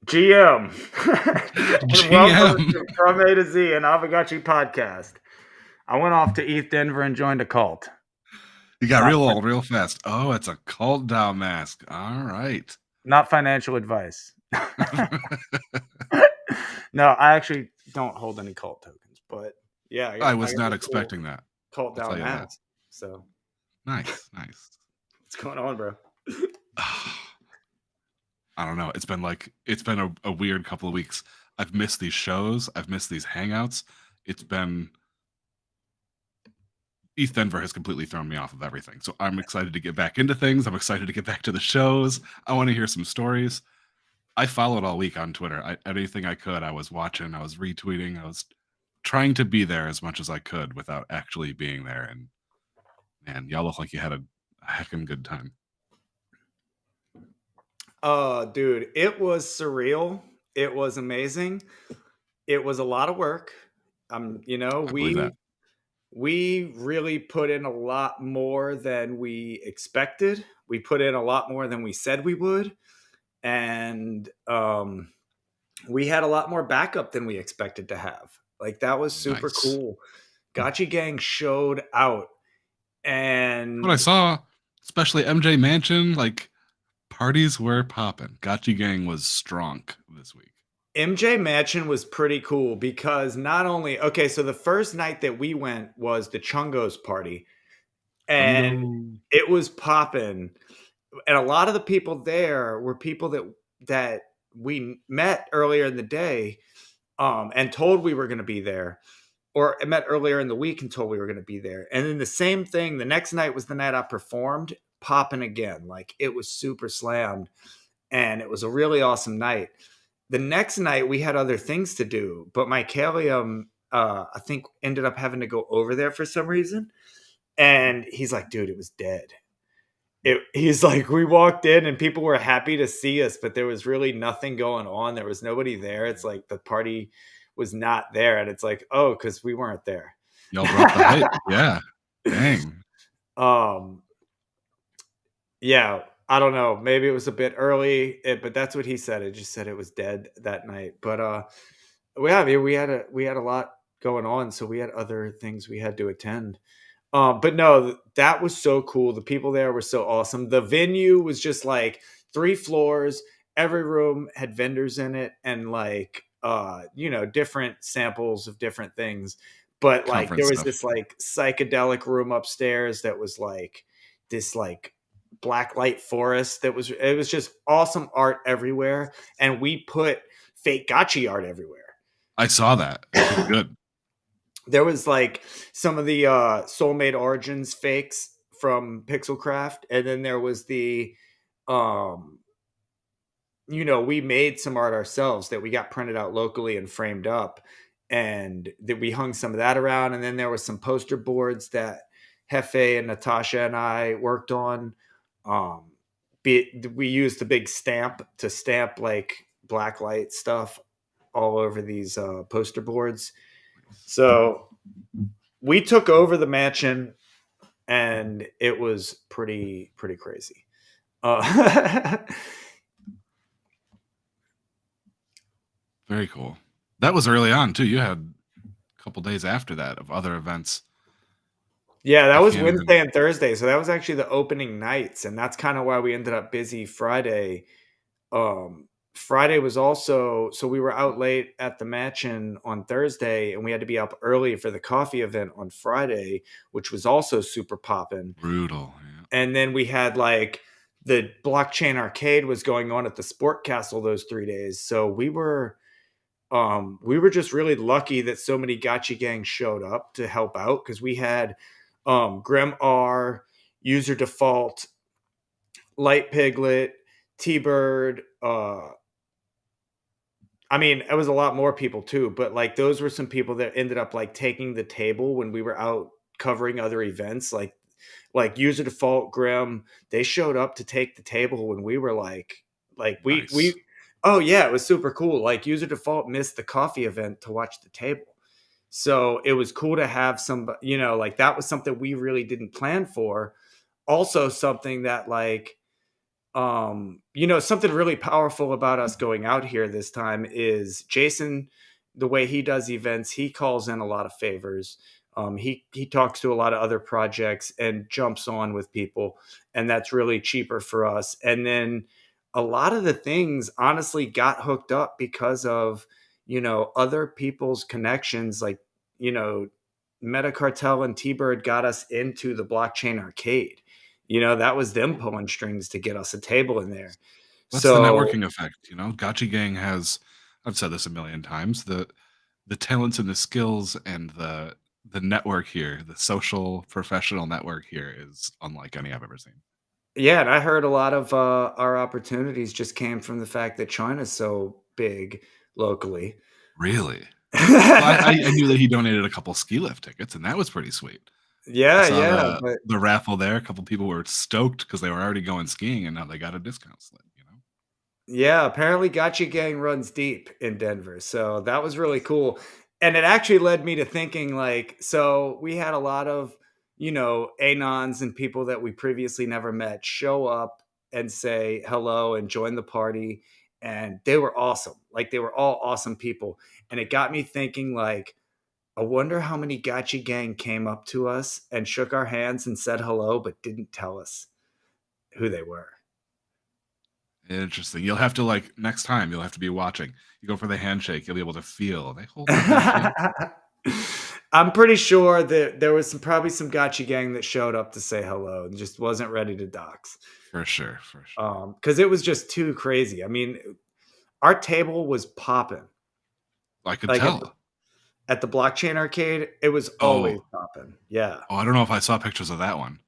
GM. And welcome GM. to From A to Z, an Aavegotchi podcast. I went off to East Denver and joined a cult. You got Not, real old real fast. Oh, it's a cult down mask. All right. not financial advice. No, I actually don't hold any cult tokens, but yeah, I I was got not a cool expecting that. cult I'll tell down you that. mask. So Nice. what's going on, bro? I don't know. It's been a weird couple of weeks. I've missed these shows. I've missed these hangouts. It's been East Denver has completely thrown me off of everything. So I'm excited to get back into things. I'm excited to get back to the shows. I want to hear some stories. I followed all week on Twitter. Anything I could, I was watching, I was retweeting, I was trying to be there as much as I could without actually being there. And man, y'all look like you had a heckin' good time. Dude, it was surreal. It was amazing. It was a lot of work. I believe that. We really put in a lot more than we expected. We put in a lot more than we said we would. And we had a lot more backup than we expected to have. Like, that was super Nice. cool. Gotchi Gang showed out. And What I saw, especially MJ Mansion, like parties were popping. Gotchi Gang was strong this week. MJ Mansion was pretty cool because not only, okay, so the first night that we went was the Chungos party. And it was popping. And a lot of the people there were people that we met earlier in the day and told we were going to be there, or met earlier in the week and told we were going to be there. And then the same thing, the next night was the night I performed, popping again. Like, it was super slammed, and it was a really awesome night. The next night we had other things to do, but my Kalium, I think, ended up having to go over there for some reason. And he's like, dude, it was dead. He's like, we walked in and people were happy to see us, but there was really nothing going on. There was nobody there. It's like the party was not there. And it's like, oh, because we weren't there. Y'all brought the hype. Yeah. Dang. Yeah, I don't know. Maybe it was a bit early, but that's what he said. It just said it was dead that night. But yeah, I mean, we had a lot going on, so we had other things we had to attend. But no, that was so cool. The people there were so awesome. The venue was just like 3 floors. Every room had vendors in it, and like different samples of different things. But like there was this like psychedelic room upstairs that was like this like blacklight forest it was just awesome art everywhere, and we put fake gotchi art everywhere. I saw that. It was good. There was like some of the Soulmate Origins fakes from Pixelcraft, and then there was the we made some art ourselves that we got printed out locally and framed up, and that we hung some of that around. And then there was some poster boards that Hefe and Natasha and I worked on. We used the big stamp to stamp like blacklight stuff all over these poster boards. So we took over the mansion, and it was pretty crazy. Very cool. That was early on too. You had a couple days after that of other events. Yeah, that was Wednesday and Thursday. So that was actually the opening nights, and that's kind of why we ended up busy Friday. Friday was also, so we were out late at the mansion on Thursday, and we had to be up early for the coffee event on Friday, which was also super poppin'. Brutal. Yeah. And then we had like the blockchain arcade was going on at the Sport Castle those 3 days. So we were just really lucky that so many Gotchi gangs showed up to help out, because we had Grim R, User Default, Light Piglet, T-Bird. I mean, it was a lot more people too, but like those were some people that ended up like taking the table when we were out covering other events. Like User Default, Grim, they showed up to take the table when we were Nice. oh yeah, it was super cool. Like User Default missed the coffee event to watch the table. So it was cool to have some, like that was something we really didn't plan for. Also something that like Something really powerful about us going out here this time is Jason, the way he does events, he calls in a lot of favors. He talks to a lot of other projects and jumps on with people, and that's really cheaper for us. And then a lot of the things honestly got hooked up because of other people's connections, like you know Metacartel and T-Bird got us into the blockchain arcade. That was them pulling strings to get us a table in there. That's the So networking effect, Gotchi Gang has, I've said this a million times, the talents and the skills and the network here, the social professional network here is unlike any I've ever seen. yeah, and I heard a lot of our opportunities just came from the fact that China's so big locally. Really? Well, I knew that he donated a couple ski lift tickets, and that was pretty sweet. I Yeah, saw yeah, the but the raffle there. A couple people were stoked because they were already going skiing, and now they got a discount slip. yeah, apparently Gotchi Gang runs deep in Denver. So that was really cool. And it actually led me to thinking so we had a lot of, Anons and people that we previously never met show up and say hello and join the party. And they were awesome. Like they were all awesome people. And it got me thinking I wonder how many Gotchi Gang came up to us and shook our hands and said hello, but didn't tell us who they were. Interesting. You'll have to next time. You'll have to be watching. You go for the handshake. You'll be able to feel they hold the handshake. I'm pretty sure that there was probably some Gotchi Gang that showed up to say hello and just wasn't ready to dox. For sure. For sure. Because it was just too crazy. I mean, our table was popping. I could Like tell. at the blockchain arcade, it was always Oh, popping. Yeah. I don't know if I saw pictures of that one.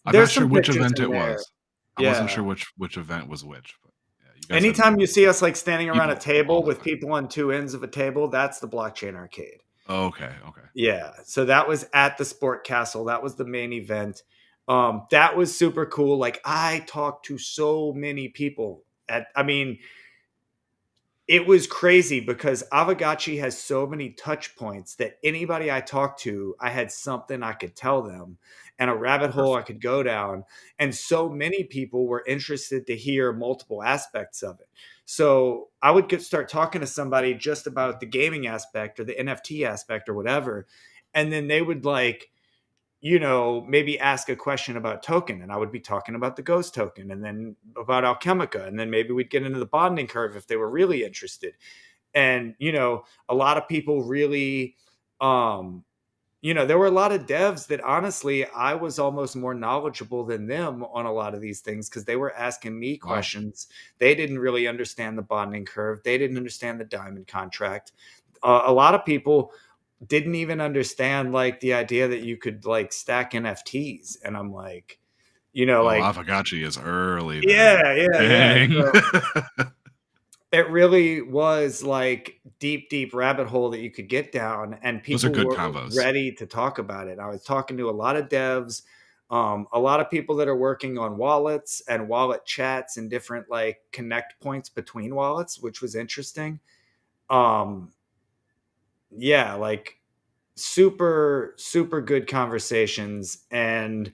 I'm not There's sure some which pictures event in it there. was. I wasn't Yeah. sure which event was which, but yeah, you guys had Anytime you see us standing around a people all table the with time. people on two ends of a table, that's the blockchain arcade. Oh, okay. Yeah. So that was at the Sport Castle. That was the main event. That was super cool. Like I talked to so many people it was crazy because Aavegotchi has so many touch points that anybody I talked to, I had something I could tell them and a rabbit hole I Perfect. could go down. And so many people were interested to hear multiple aspects of it. So I would start talking to somebody just about the gaming aspect or the NFT aspect or whatever. And then they would maybe ask a question about token, and I would be talking about the ghost token and then about Alchemica. And then maybe we'd get into the bonding curve if they were really interested. And, a lot of people really, there were a lot of devs that honestly, I was almost more knowledgeable than them on a lot of these things because they were asking me Wow. questions. They didn't really understand the bonding curve. They didn't understand the diamond contract. A lot of people didn't even understand the idea that you could stack NFTs. And I'm like, Oh, Aavegotchi is early then. yeah, yeah, yeah. Dang. So it really was deep, deep rabbit hole that you could get down, and Those are people good were combos. ready to talk about it. I was talking to a lot of devs, a lot of people that are working on wallets and wallet chats and different connect points between wallets, which was interesting. Um, yeah, super super good conversations. And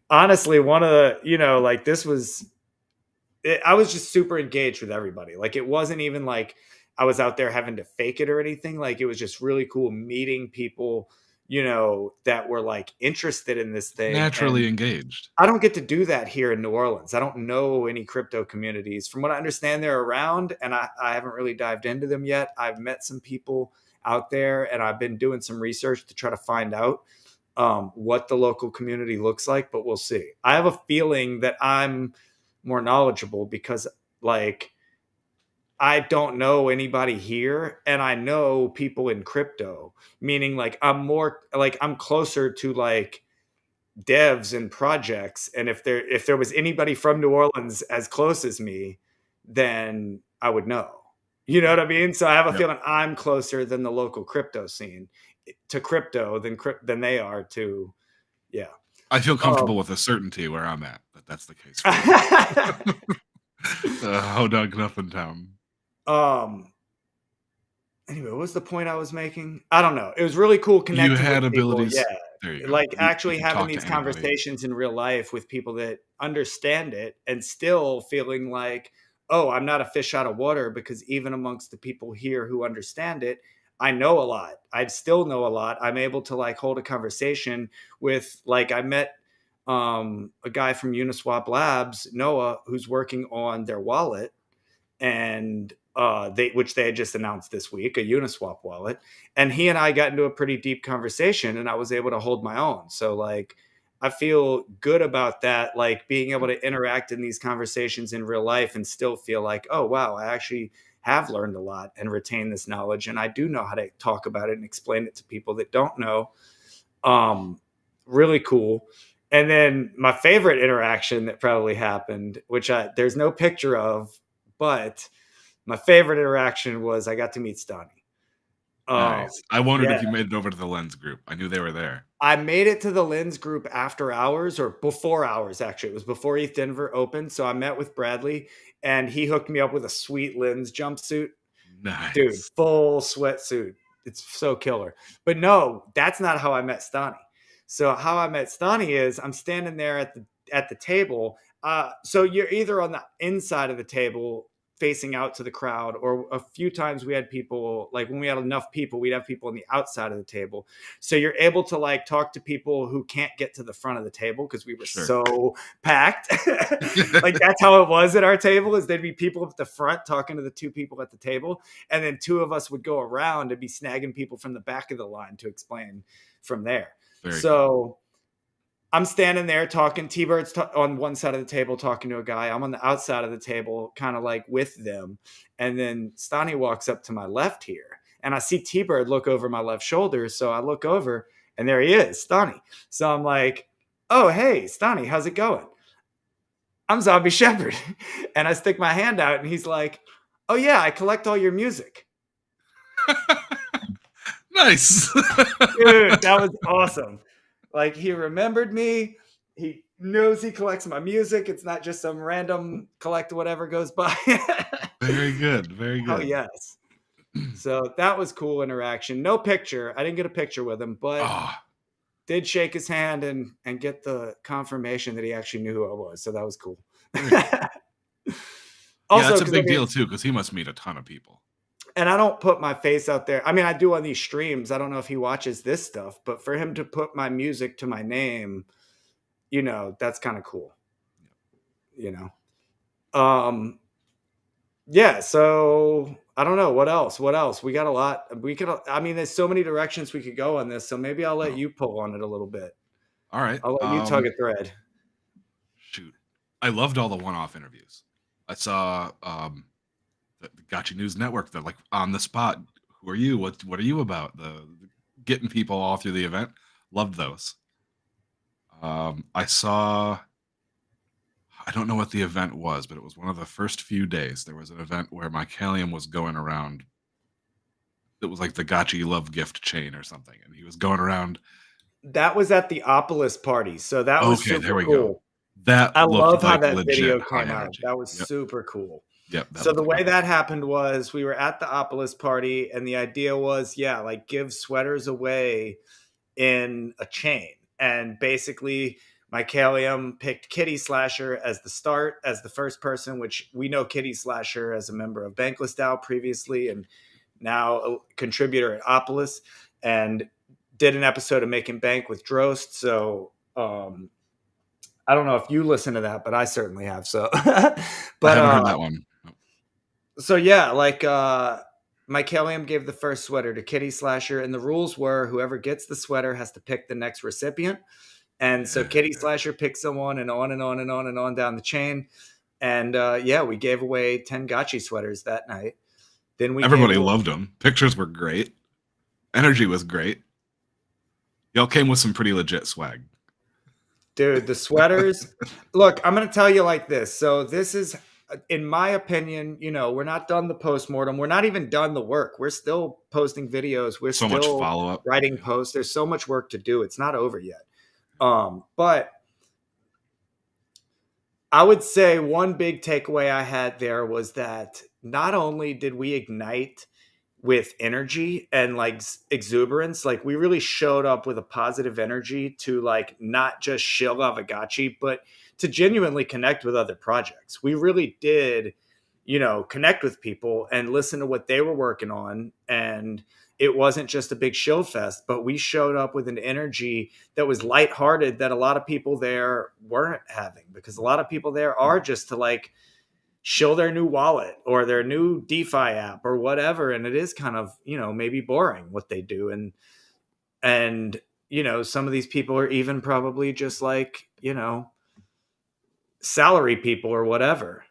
honestly, one of the this was I was just super engaged with everybody. It wasn't even I was out there having to fake it or anything. It was just really cool meeting people that were interested in this thing. Naturally And engaged. I don't get to do that here in New Orleans. I don't know any crypto communities. From what I understand, they're around, and I haven't really dived into them yet. I've met some people out there, and I've been doing some research to try to find out what the local community looks like, but we'll see. I have a feeling that I'm more knowledgeable because, I don't know anybody here, and I know people in crypto, meaning I'm closer to devs and projects. And if there was anybody from New Orleans as close as me, then I would know. You know what I mean? So I have a Yep. feeling I'm closer than the local crypto scene to crypto than they are to yeah. I feel Um, comfortable with a certainty where I'm at that's the case for me. Ho dog nothing town. um anyway, what was the point I was making? I don't know. It was really cool You connecting with had people. Yeah. abilities There you go. like You actually can having talk to these anybody. conversations in real life with people that understand it and still feeling like, oh, I'm not a fish out of water, because even amongst the people here who understand it, I know a lot. I still know a lot. I'm able to like hold a conversation with, like, I met a guy from Uniswap Labs, Noah, who's working on their wallet, and which they had just announced this week, a Uniswap wallet. And he and I got into a pretty deep conversation, and I was able to hold my own. So like, I feel good about that, like being able to interact in these conversations in real life and still feel like, oh wow, I actually have learned a lot and retained this knowledge, and I do know how to talk about it and explain it to people that don't know. um Really cool. And then my favorite interaction that probably happened, which there's no picture of, but my favorite interaction was I got to meet Stoney. Nice. I wondered Yeah, if you made it over to the Lens group. I knew they were there. I made it to the Lens group after hours, or before hours, actually. It was before ETH Denver opened. So I met with Bradley, and he hooked me up with a sweet Lens jumpsuit. Dude, Nice. full sweatsuit. It's so killer. But no, that's not how I met Stani. So how I met Stani is I'm standing there at the table. So you're either on the inside of the table facing out to the crowd, or a few times we had people, like when we had enough people, we'd have people on the outside of the table. So you're able to like talk to people who can't get to the front of the table because we were Sure. so packed. Like that's how it was at our table, is there'd be people at the front talking to the two people at the table, and then two of us would go around and be snagging people from the back of the line to explain from there. Very cool. So I'm standing there talking. T-Bird's on one side of the table talking to a guy. I'm on the outside of the table, kind of like with them. And then Stani walks up to my left here, and I see T-Bird look over my left shoulder. So I look over, and there he is, Stani. So I'm like, oh, hey, Stani, how's it going? I'm Zombie Shepherd. And I stick my hand out, and he's like, oh, yeah, I collect all your music. Nice. Dude, that was awesome. Like, he remembered me. He knows he collects my music. It's not just some random collect whatever goes by. Very good. Very Oh, good. yes. So that was cool interaction. No picture. I didn't get a picture with him, but Oh, did shake his hand and get the confirmation that he actually knew who I was. So that was cool. very cool. Yeah, Also, that's a because I big mean, deal too, because he must meet a ton of people. and I don't put my face out there. I mean, I do on these streams. I don't know if he watches this stuff, but for him to put my music to my name, that's kind of cool. You know. Yeah, so I don't know what else. What else? We got a lot. I mean, there's so many directions we could go on this. So maybe I'll let Oh, you pull on it a little bit. all right. I'll let you tug a thread. Shoot. I loved all the one-off interviews. I saw the Gotchi News Network, they're like on the spot. Who are you? What are you about? The getting people all through the event. Loved those. I saw, I don't know what the event was, but it was one of the first few days. There was an event where Mycalium was going around. It was like the Gotchi Love Gift chain or something, and he was going around. That was at the Opolis party. So that was Okay, there super we go. cool. That I looked love how like that legit video high came out. energy. That was Yep, super cool. yep. That So looked the like way a that happened was we were at the Opolis party, and the idea was, yeah, like give sweaters away in a chain. And basically, Mycalium picked Kitty Slasher as the start, as the first person, which we know Kitty Slasher as a member of Bankless DAO previously, and now a contributor at Opolis, and did an episode of Making Bank with Drost. So I don't know if you listen to that, but I certainly have. So, I but haven't heard that one. so yeah, like Mycalium gave the first sweater to Kitty Slasher, and the rules were whoever gets the sweater has to pick the next recipient. And so Kitty Yeah. Slasher picked someone, and on and on and on and on down the chain. And yeah, we gave away 10 Gotchi sweaters that night. Then we gave Everybody away, loved them. Pictures were great. Energy was great. Y'all came with some pretty legit swag. dude, the sweaters. Look, I'm going to tell you like this. So this is, in my opinion, we're not done the postmortem. We're not even done the work. We're still posting videos. We're So much still follow-up. writing posts. There's so much work to do. It's not over yet. But I would say one big takeaway I had there was that not only did we ignite with energy and like exuberance. Like we really showed up with a positive energy to like not just shill Aavegotchi, but to genuinely connect with other projects. We really did, connect with people and listen to what they were working on. And it wasn't just a big shill fest, but we showed up with an energy that was lighthearted that a lot of people there weren't having, because a lot of people there are just to like show their new wallet or their new DeFi app or whatever. And it is kind of, maybe boring what they do. And, some of these people are even probably just like, salary people or whatever.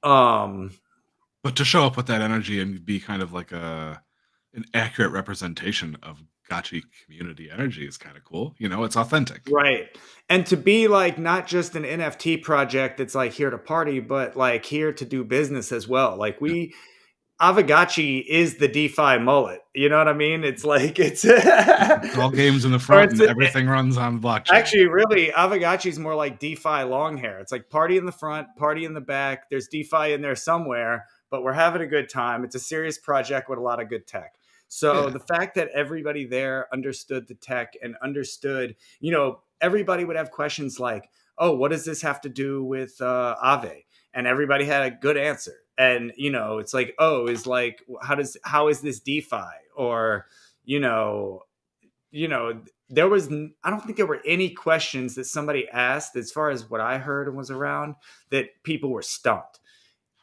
But to show up with that energy and be kind of like an accurate representation of Gotchi community energy is kind of cool. It's authentic. Right. And to be like not just an NFT project that's like here to party, but like here to do business as well. Like Aavegotchi is the DeFi mullet. You know what I mean? It's like it's all games in the front and everything runs on blockchain. Actually, really, Aavegotchi is more like DeFi long hair. It's like party in the front, party in the back. There's DeFi in there somewhere, but we're having a good time. It's a serious project with a lot of good tech. So the fact that everybody there understood the tech and understood, everybody would have questions like, oh, what does this have to do with Aave? And everybody had a good answer. And, it's like, oh, is like, how is this DeFi? Or, there was, I don't think there were any questions that somebody asked, as far as what I heard and was around, that people were stumped.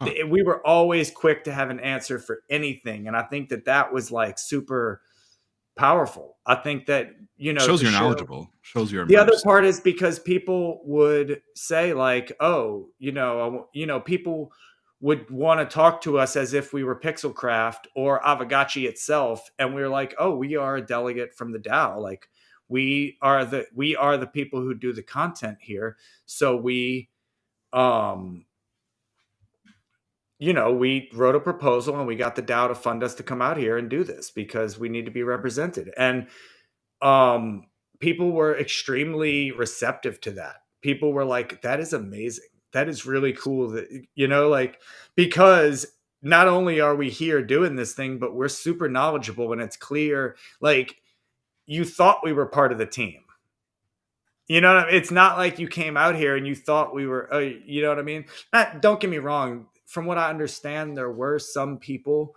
We were always quick to have an answer for anything. And I think that was like super powerful. I think that, shows you're knowledgeable, shows you're immersed. The other part is because people would say like, oh, people would want to talk to us as if we were Pixelcraft or Aavegotchi itself. And we were like, oh, we are a delegate from the DAO. Like we are the people who do the content here. So we wrote a proposal and we got the DAO to fund us to come out here and do this because we need to be represented. And people were extremely receptive to that. People were like, that is amazing. That is really cool that, because not only are we here doing this thing, but we're super knowledgeable and it's clear. Like you thought we were part of the team. You know what I mean? It's not like you came out here and you thought we were, you know what I mean? Don't get me wrong. From what I understand, there were some people,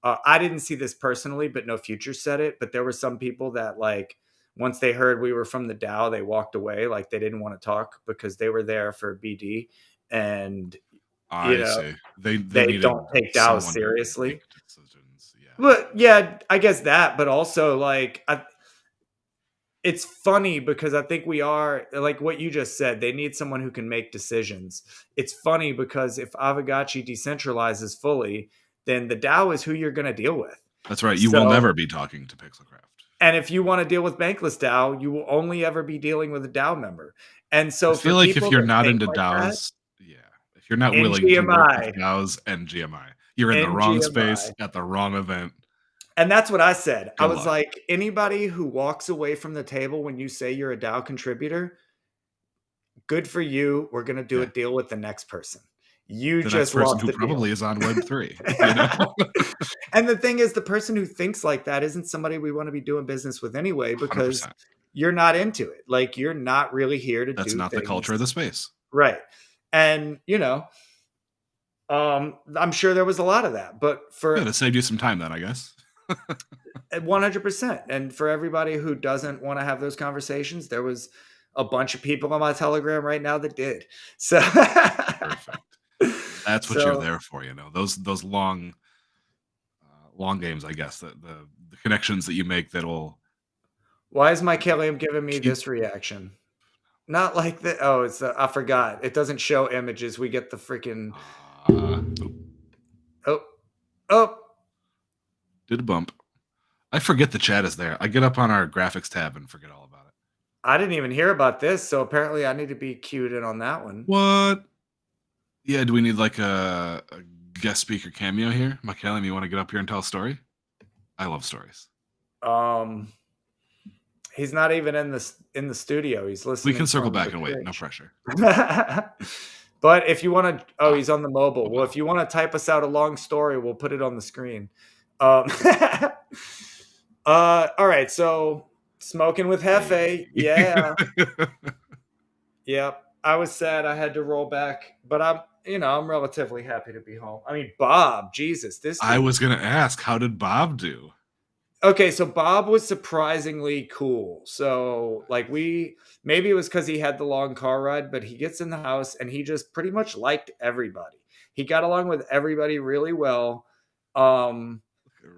I didn't see this personally, but No Future said it, but there were some people that like, once they heard we were from the DAO, they walked away. Like they didn't want to talk because they were there for BD. And, I see. They don't take DAOs seriously. But yeah, I guess that, but also like, it's funny because I think we are like what you just said. They need someone who can make decisions. It's funny because if Aavegotchi decentralizes fully, then the DAO is who you're going to deal with. That's right. You will never be talking to Pixelcraft. And if you want to deal with Bankless DAO, you will only ever be dealing with a DAO member. And so I feel like if you're not into DAOs, if you're not willing to work with DAOs and GMI, you're in the wrong space at the wrong event. And that's what I said. I was like, anybody who walks away from the table when you say you're a DAO contributor, good for you. We're going to do a deal with the next person. You the just next person lost who the probably deal. is on Web3. And the thing is, the person who thinks like that isn't somebody we want to be doing business with anyway, because 100%. You're not into it. Like you're not really here to That's do not things. The culture of the space. Right. And, I'm sure there was a lot of that, but that saved you some time then, I guess. 100%. And for everybody who doesn't want to have those conversations, there was a bunch of people on my Telegram right now that did. So perfect. That's what you're there for, those long games, I guess, the connections that you make that'll. Why is my Killiam giving me this reaction? Not like that. Oh, I forgot. It doesn't show images. We get the freaking. Oh. Did a bump. I forget the chat is there. I get up on our graphics tab and forget all about it. I didn't even hear about this, so apparently I need to be cued in on that one. What? Yeah, do we need like a guest speaker cameo here? Michaelim, you want to get up here and tell a story? I love stories. He's not even in the studio. He's listening. We can circle back and wait. No pressure. But if you want to, he's on the mobile. Well, if you want to type us out a long story, we'll put it on the screen. Um, all right. So smoking with Hefe. Hey. Yeah. Yep. I was sad I had to roll back, but I'm relatively happy to be home. I mean, Bob, Jesus, this I dude. was gonna ask, how did Bob do? Okay, so Bob was surprisingly cool. So, like, maybe it was because he had the long car ride, but he gets in the house and he just pretty much liked everybody. He got along with everybody really well. Um,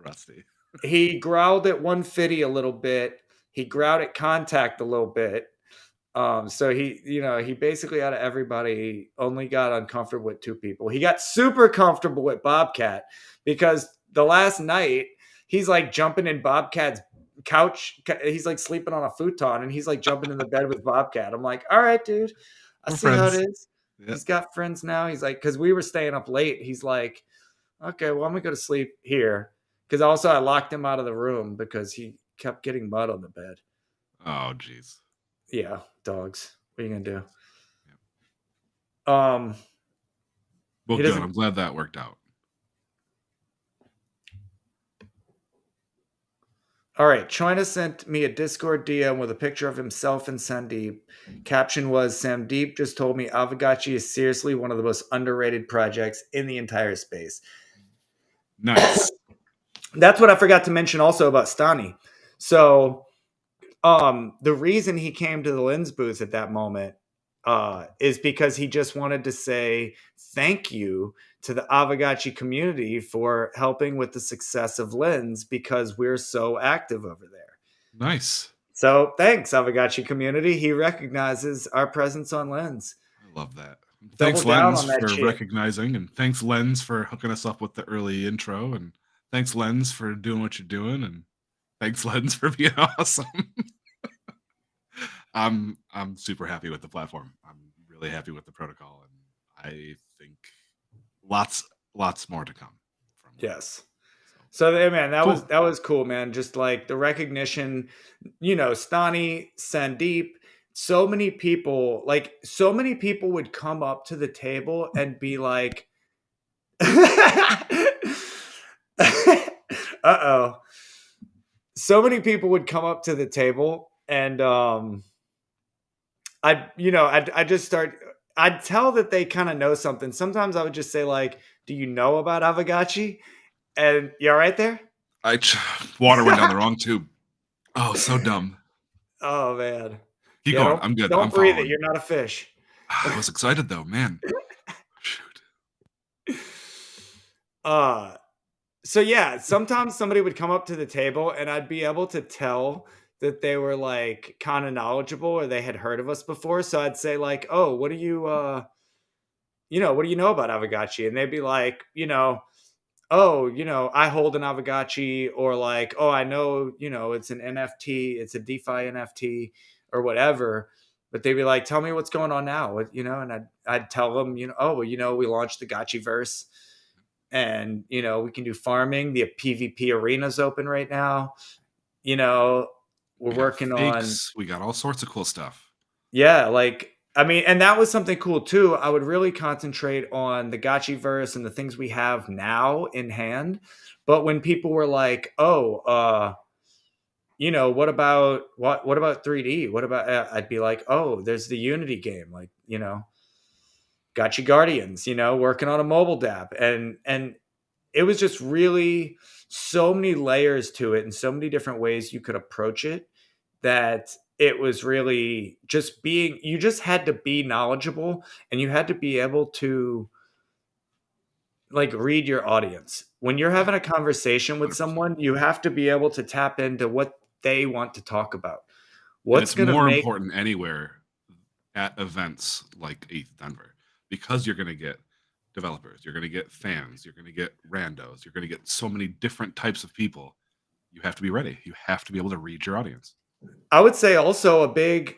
Rusty. he growled at 150 a little bit. He growled at Contact a little bit. So he basically out of everybody only got uncomfortable with two people. He got super comfortable with Bobcat because the last night he's like jumping in Bobcat's couch. He's like sleeping on a futon and he's like jumping in the bed with Bobcat. I'm like, all right, dude, I We're see how it friends. is. Yeah. He's got friends now. He's like, because we were staying up late. He's like, okay, well, I'm gonna go to sleep here. Because also I locked him out of the room because he kept getting mud on the bed. Oh, jeez. Yeah, dogs. What are you gonna Yeah. do? Well, He good. doesn't. I'm glad that worked out. All right, China sent me a Discord DM with a picture of himself and Sandeep. Caption was, Sandeep just told me Aavegotchi is seriously one of the most underrated projects in the entire space. Nice. That's what I forgot to mention also about Stani. So the reason he came to the lens booth at that moment is because he just wanted to say thank you to the Aavegotchi community for helping with the success of Lens because we're so active over there. Nice. So thanks, Aavegotchi community. He recognizes our presence on Lens. I love that. Double Thanks, down Lens, on that for shit. recognizing, and thanks, Lens, for hooking us up with the early intro, and thanks, Lens, for doing what you're doing, and thanks, Lens, for being awesome. I'm super happy with the platform. I'm really happy with the protocol, and I think lots more to come from Lens. Yes. So man, Cool. that was cool, man. Just like the recognition, Stani, Sandeep, so many people would come up to the table and be like, uh-oh. So many people would come up to the table and I'd just start I'd tell that they kind of know something. Sometimes I would just say like, do you know about Aavegotchi? And you all right there? Water went down the wrong tube. Oh, so dumb. Oh man. Keep Yeah, going. I'm good. don't I'm breathe it. following. You're not a fish. I was excited though, man. Shoot. So yeah, sometimes somebody would come up to the table and I'd be able to tell that they were like kind of knowledgeable or they had heard of us before. So I'd say like, "Oh, what do you what do you know about Aavegotchi?" And they'd be like, "Oh, I hold an Aavegotchi," or like, "Oh, I know, it's an NFT, it's a DeFi NFT or whatever." But they'd be like, "Tell me what's going on now," and I'd tell them, "Oh, well, we launched the Gotchiverse, and we can do farming. The PvP arena's open right now. You know, we're We got working on." fakes. We got all sorts of cool stuff. Yeah, like I mean, and that was something cool too. I would really concentrate on the Gotchiverse and the things we have now in hand. But when people were like, "Oh, what about 3D? What about?" I'd be like, "Oh, there's the Unity game, like Gotchi Guardians, working on a mobile dApp," and it was just really so many layers to it and so many different ways you could approach it that it was really just you just had to be knowledgeable and you had to be able to like read your audience. When you're Yeah, having a conversation with 100%. someone, you have to be able to tap into what they want to talk about. And What's it's going to more make important anywhere at events like ETH Denver because you're going to get developers, you're going to get fans, you're going to get randos, you're going to get so many different types of people. You have to be ready. You have to be able to read your audience. I would say also a big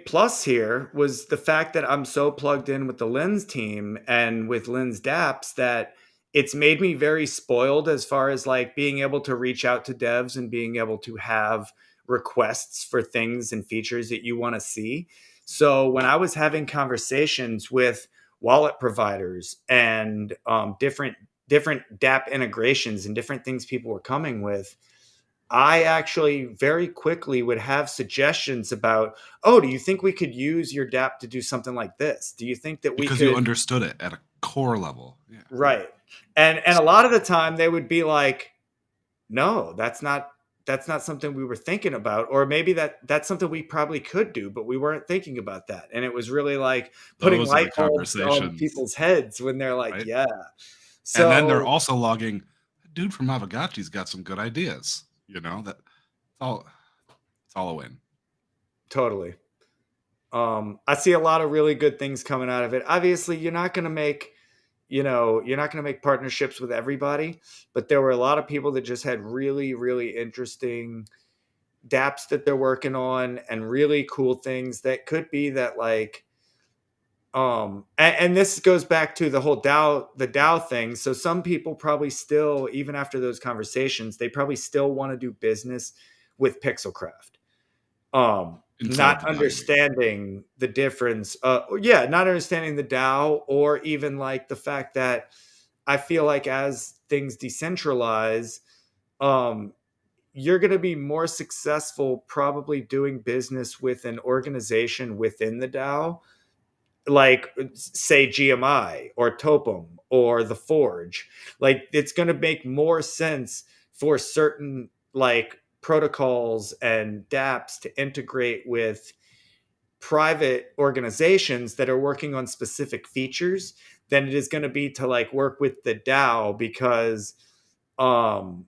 plus here was the fact that I'm so plugged in with the Lens team and with Lens dApps that it's made me very spoiled as far as like being able to reach out to devs and being able to have requests for things and features that you want to see. So when I was having conversations with wallet providers and different different DApp integrations and different things people were coming with, I actually very quickly would have suggestions about, oh, do you think we could use your DApp to do something like this? Do you think that we Because you could? understood it at a core level. Yeah. Right. And a lot of the time they would be like, no, that's not something we were thinking about, or maybe that's something we probably could do, but we weren't thinking about that. And it was really like putting Those are the light bulbs on conversations, people's heads when they're like, right? yeah. And then they're So also logging, dude from Aavegotchi's got some good ideas. That it's all a win. totally. I see a lot of really good things coming out of it. Obviously, you're not going to make partnerships with everybody, but there were a lot of people that just had really, really interesting dApps that they're working on and really cool things that could be that like, and this goes back to the whole the DAO thing. So some people probably still, even after those conversations, they probably still want to do business with Pixelcraft. Inside of Not the DAO, you mean? understanding the difference. Yeah, not understanding the DAO, or even like the fact that I feel like as things decentralize, um, you're going to be more successful probably doing business with an organization within the DAO, like say GMI or Topum or the Forge. Like it's going to make more sense for certain like protocols and dApps to integrate with private organizations that are working on specific features than it is going to be to like work with the DAO, because um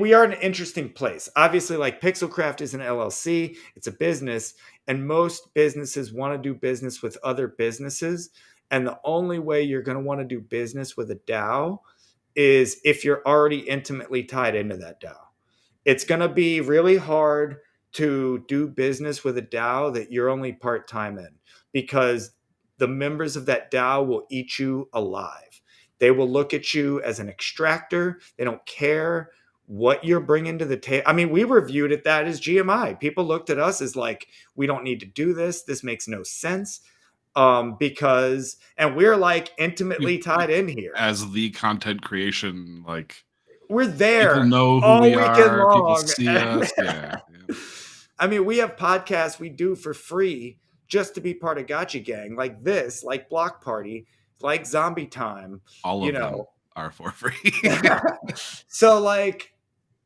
we are in an interesting place. Obviously, like Pixelcraft is an LLC, it's a business, and most businesses want to do business with other businesses. And the only way you're going to want to do business with a DAO is if you're already intimately tied into that DAO. It's going to be really hard to do business with a DAO that you're only part time in, because the members of that DAO will eat you alive. They will look at you as an extractor. They don't care what you're bringing to the table. I mean, we were viewed at that as GMI. People looked at us as like, we don't need to do this. This makes no sense. Because, and we're like intimately tied in here. As the content creation, like, We're people there know who all we weekend are, people long. see us. Yeah. I mean, we have podcasts we do for free just to be part of Gotchi Gang, like this, like Block Party, like Zombie Time, All you of them know. are for free. So like,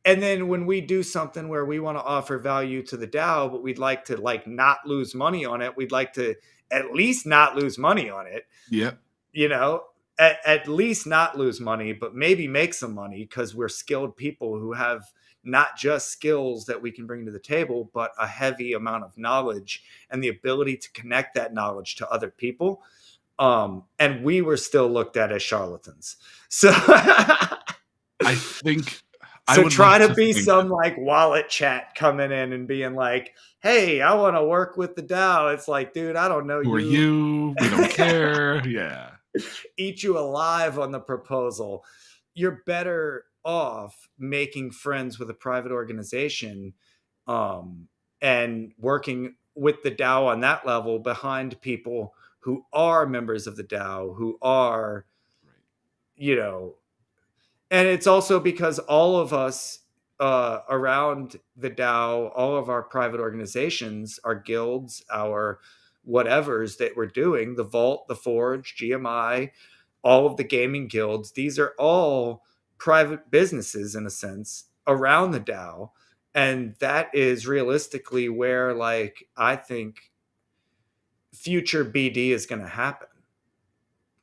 and then when we do something where we want to offer value to the DAO, but we'd like to like not lose money on it, we'd like to at least not lose money on it. Yep. You know, at least not lose money, but maybe make some money, because we're skilled people who have not just skills that we can bring to the table, but a heavy amount of knowledge and the ability to connect that knowledge to other people. And we were still looked at as charlatans. So I think I so would try like to to be think some like wallet chat coming in and being like, hey, I want to work with the DAO. It's like, dude, I don't know who are you. you? We don't care. Yeah. Eat you alive on the proposal. You're better off making friends with a private organization, and working with the DAO on that level behind people who are members of the DAO, who are, Right. you know, and it's also because all of us around the DAO, all of our private organizations, our guilds, our whatevers that we're doing, the Vault, the Forge, GMI, all of the gaming guilds, these are all private businesses in a sense around the DAO. And that is realistically where, like, I think future BD is going to happen.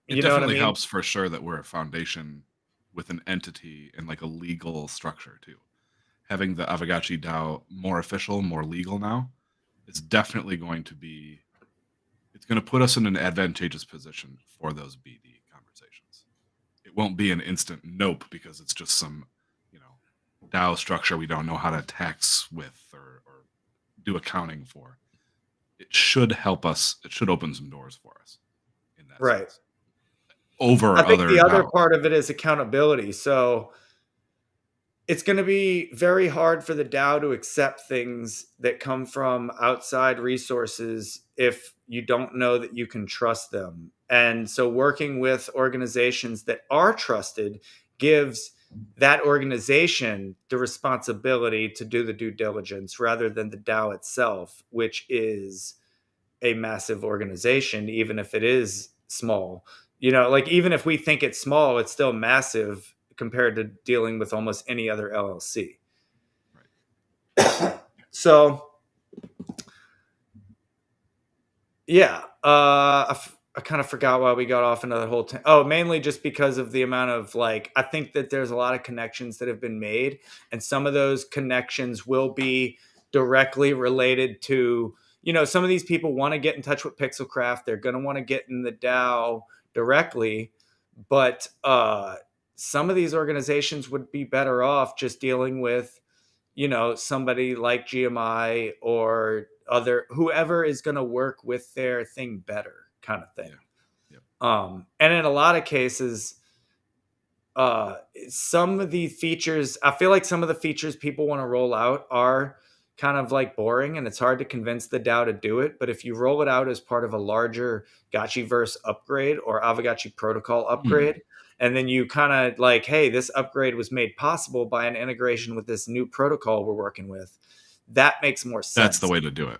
It You know what I definitely mean? helps for sure that we're a foundation with an entity and like a legal structure too. Having the Aavegotchi DAO more official, more legal now, is definitely going to be. It's going to put us in an advantageous position for those BD conversations. It won't be an instant nope because it's just some, DAO structure we don't know how to tax with or do accounting for. It should help us. It should open some doors for us in that Right. sense over I think other the other DAOs. part of it is accountability. So it's going to be very hard for the DAO to accept things that come from outside resources if you don't know that you can trust them. And so working with organizations that are trusted gives that organization the responsibility to do the due diligence rather than the DAO itself, which is a massive organization, even if it is small. Like even if we think it's small, it's still massive compared to dealing with almost any other LLC. Right. So, yeah, I kind of forgot why we got off into the whole mainly just because of the amount of I think that there's a lot of connections that have been made, and some of those connections will be directly related to, some of these people want to get in touch with Pixelcraft. They're going to want to get in the DAO directly, but some of these organizations would be better off just dealing with, somebody like GMI or whoever is going to work with their thing better, kind of thing. Yeah. And in a lot of cases, some of the features, I feel like some of the features people want to roll out are kind of boring, and it's hard to convince the DAO to do it. But if you roll it out as part of a larger Gotchiverse upgrade or Aavegotchi protocol upgrade, and then you kind of hey, this upgrade was made possible by an integration with this new protocol we're working with, that makes more sense. That's the way to do it.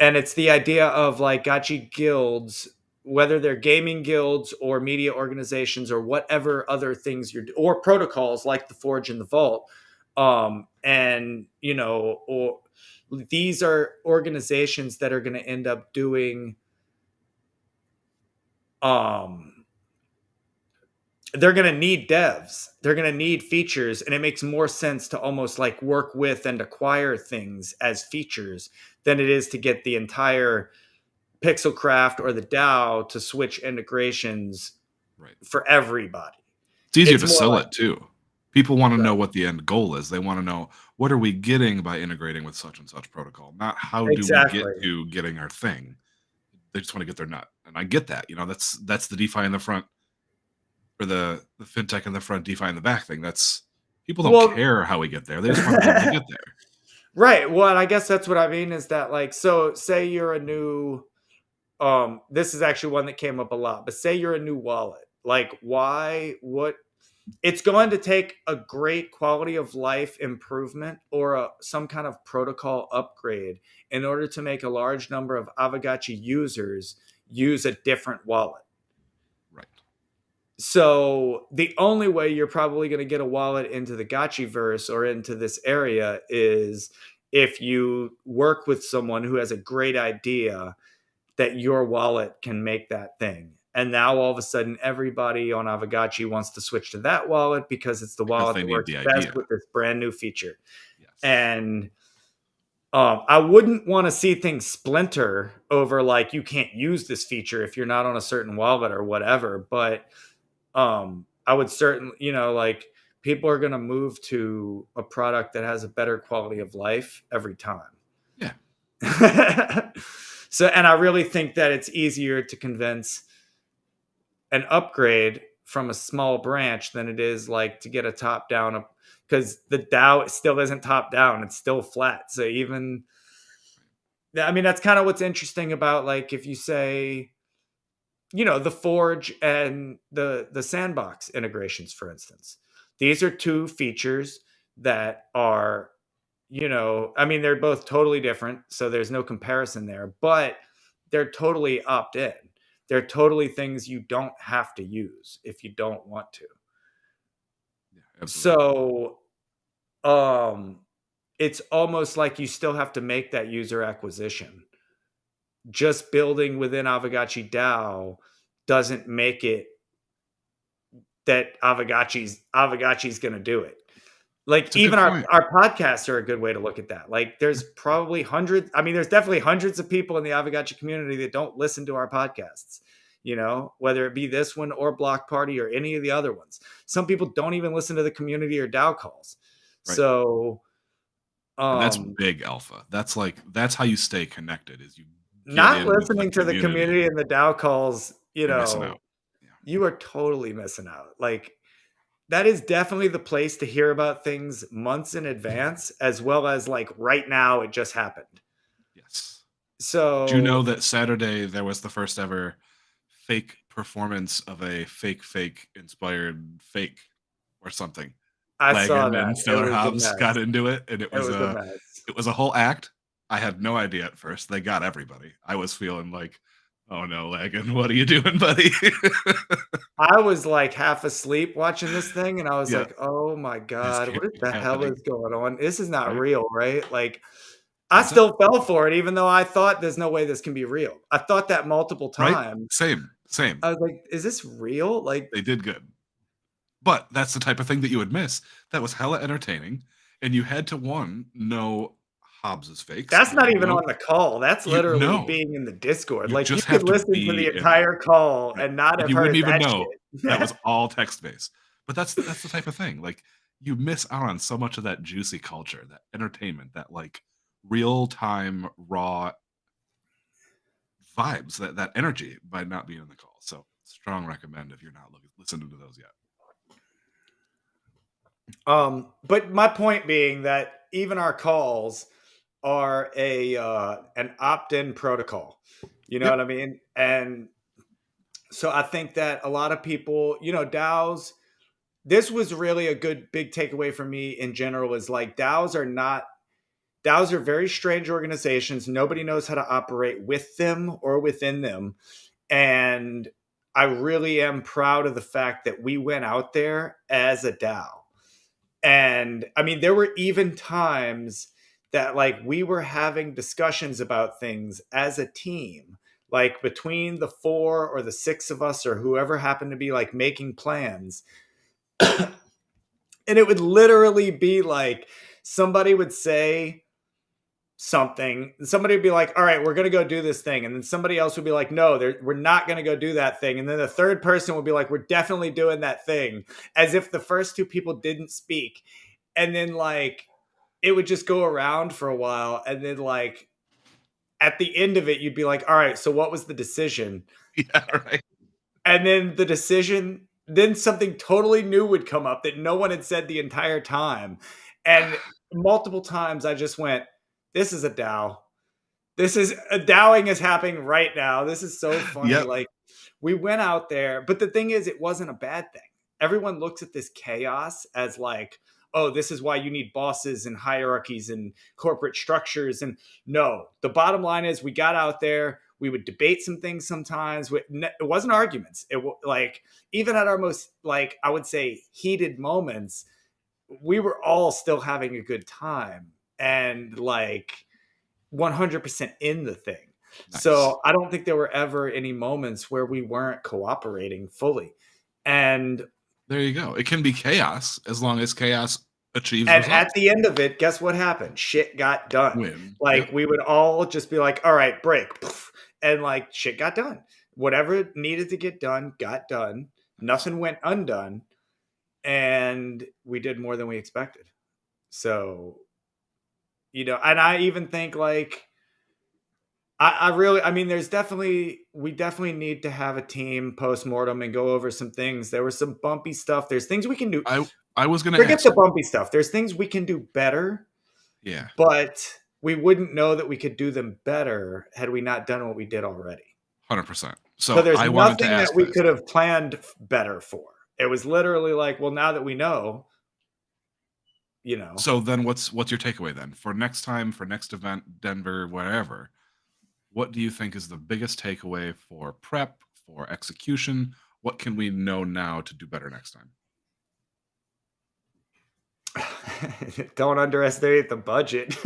And it's the idea of Gotchi guilds, whether they're gaming guilds or media organizations or whatever other things or protocols like the Forge and the Vault. And, or these are organizations that are going to end up doing, they're going to need devs. They're going to need features. And it makes more sense to almost work with and acquire things as features than it is to get the entire Pixelcraft or the DAO to switch integrations for everybody. It's easier to sell it too. People want to know what the end goal is. They want to know, what are we getting by integrating with such and such protocol? Not how do we get to getting our thing. They just want to get their nut. And I get that. That's the DeFi in the front, or the fintech in the front, DeFi in the back thing. That's, people don't care how we get there. They just want to be able to get there. Right. Well, I guess that's what I mean is that so say you're a new, this is actually one that came up a lot, but say you're a new wallet, it's going to take a great quality of life improvement or some kind of protocol upgrade in order to make a large number of Aavegotchi users use a different wallet. Right. So the only way you're probably going to get a wallet into the Gotchiverse or into this area is if you work with someone who has a great idea that your wallet can make that thing. And now all of a sudden, everybody on Aavegotchi wants to switch to that wallet because it's the wallet that works best with this brand new feature. Yes. And I wouldn't want to see things splinter over you can't use this feature if you're not on a certain wallet or whatever. But I would certainly, people are going to move to a product that has a better quality of life every time. Yeah. So, and I really think that it's easier to convince an upgrade from a small branch than it is to get a top down, because the DAO still isn't top down. It's still flat. So even, I mean, that's kind of what's interesting about if you say, the Forge and the Sandbox integrations, for instance, these are two features that are, I mean, they're both totally different, so there's no comparison there, but they're totally opt-in. They're totally things you don't have to use if you don't want to. Yeah, so, it's almost like you still have to make that user acquisition. Just building within Aavegotchi DAO doesn't make it that Aavegotchi's going to do it. Even our podcasts are a good way to look at that. There's probably there's definitely hundreds of people in the Aavegotchi community that don't listen to our podcasts, whether it be this one or Block Party or any of the other ones. Some people don't even listen to the community or DAO calls. Right. So and that's big alpha. That's how you stay connected, is you not listening to the community and the DAO calls, You're missing out. Yeah. You are totally missing out. That is definitely the place to hear about things months in advance, as well as right now it just happened. Yes. So do you know that Saturday there was the first ever fake performance of a fake inspired fake or something. I saw Lagan and that. It Stellar was a Hobbs got mess. into it, and It was a mess. it was a whole act. I had no idea at first. They got everybody. I was feeling like, "Oh no, Lagan, what are you doing, buddy?" I was, like, half asleep watching this thing, and I was Yeah, like, "Oh my this god, can't what be the hell happening, is going on? This is not right? real, right?" Like, I Is it? still fell for it even though I thought there's no way this can be real. I thought that multiple Right? times. Same. I was like, "Is this real?" Like, They did good. But that's the type of thing that you would miss. That was hella entertaining, and you had to, 1, know Hobbs's fakes. that's You not had to even know on the call. That's you literally no, being in the Discord. you Like, you just could have to listen to the be in there, entire call right? and not And have you wouldn't heard even that know that shit. was all text-based. But that's the type of thing, like, you miss out on so much of that juicy culture, that entertainment, that, like, real-time, raw vibes, that energy by not being in the call. So, strong recommend if you're not listening to those yet. But my point being that even our calls are a an opt-in protocol. You know Yep. what I mean? And so I think that a lot of people, DAOs, this was really a good big takeaway for me in general is like DAOs are very strange organizations. Nobody knows how to operate with them or within them. And I really am proud of the fact that we went out there as a DAO. And I mean, there were even times that like we were having discussions about things as a team, like between the 4 or the 6 of us or whoever happened to be like making plans. And it would literally be like somebody would say something, and somebody would be like, all right, we're going to go do this thing. And then somebody else would be like, no, we're not going to go do that thing. And then the third person would be like, we're definitely doing that thing, as if the first 2 people didn't speak. And then like it would just go around for a while. And then like at the end of it, you'd be like, all right, so what was the decision? Yeah, right. And then the decision, then something totally new would come up that no one had said the entire time. And multiple times I just went, this is a DAO. This is a DAOing is happening right now. This is so funny. Yep. Like we went out there, but the thing is, it wasn't a bad thing. Everyone looks at this chaos as like, oh, this is why you need bosses and hierarchies and corporate structures. And no, the bottom line is we got out there. We would debate some things sometimes. It wasn't arguments. Like even at our most like I would say heated moments, we were all still having a good time and like 100% in the thing. Nice. So I don't think there were ever any moments where we weren't cooperating fully. And There you go. It can be chaos as long as chaos achieves and at results. the end of it, guess what happened? Shit got done. Win. Like Yep. we would all just be like, all right, break. Poof, and like shit got done. Whatever needed to get done got done. Nice. Nothing went undone. And we did more than we expected. So, and I even think like I mean, we definitely need to have a team post mortem and go over some things. There was some bumpy stuff. There's things we can do. I was gonna Forget ask the you. bumpy stuff. There's things we can do better, Yeah, but we wouldn't know that we could do them better had we not done what we did already. 100%. So So there's I wanted to nothing that ask we this. could have planned better for. It was literally like, well, now that we know, you know, So then what's your takeaway then? For next time, for next event, Denver, wherever, what do you think is the biggest takeaway for prep, for execution? What can we know now to do better next time? don't underestimate the budget.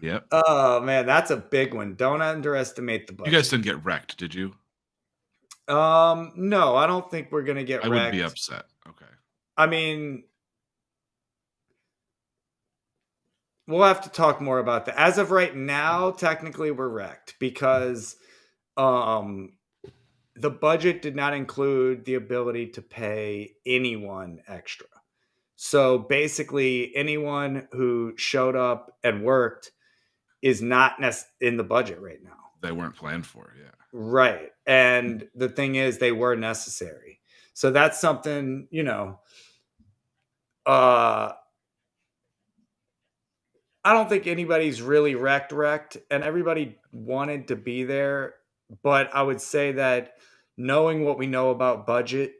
Yep. Oh man, that's a big one. Don't underestimate the You guys budget. didn't get wrecked, did you? No, I don't think we're gonna get I would be wrecked. upset. Okay. I mean, we'll have to talk more about that. As of right now, technically we're wrecked because um the budget did not include the ability to pay anyone extra. So basically anyone who showed up and worked is not in the budget right now. They weren't planned for, yeah. Right. And the thing is, they were necessary. So that's something, uh, I don't think anybody's really wrecked, and everybody wanted to be there. but I would say that knowing what we know about budget,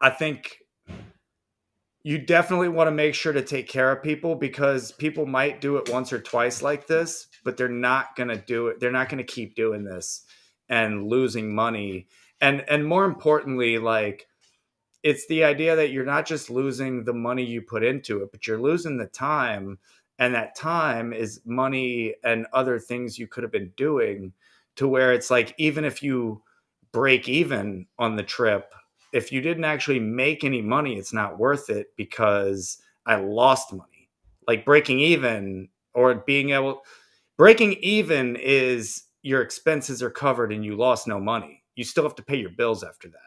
I think you definitely want to make sure to take care of people, because people might do it once or twice like this, but they're not going to do it. They're not going to keep doing this and losing money. And more importantly, like, it's the idea that you're not just losing the money you put into it, but you're losing the time. And that time is money and other things you could have been doing, to where it's like, even if you break even on the trip, if you didn't actually make any money, it's not worth it, because I lost money. Like, breaking even is your expenses are covered and you lost no money. You still have to pay your bills after that.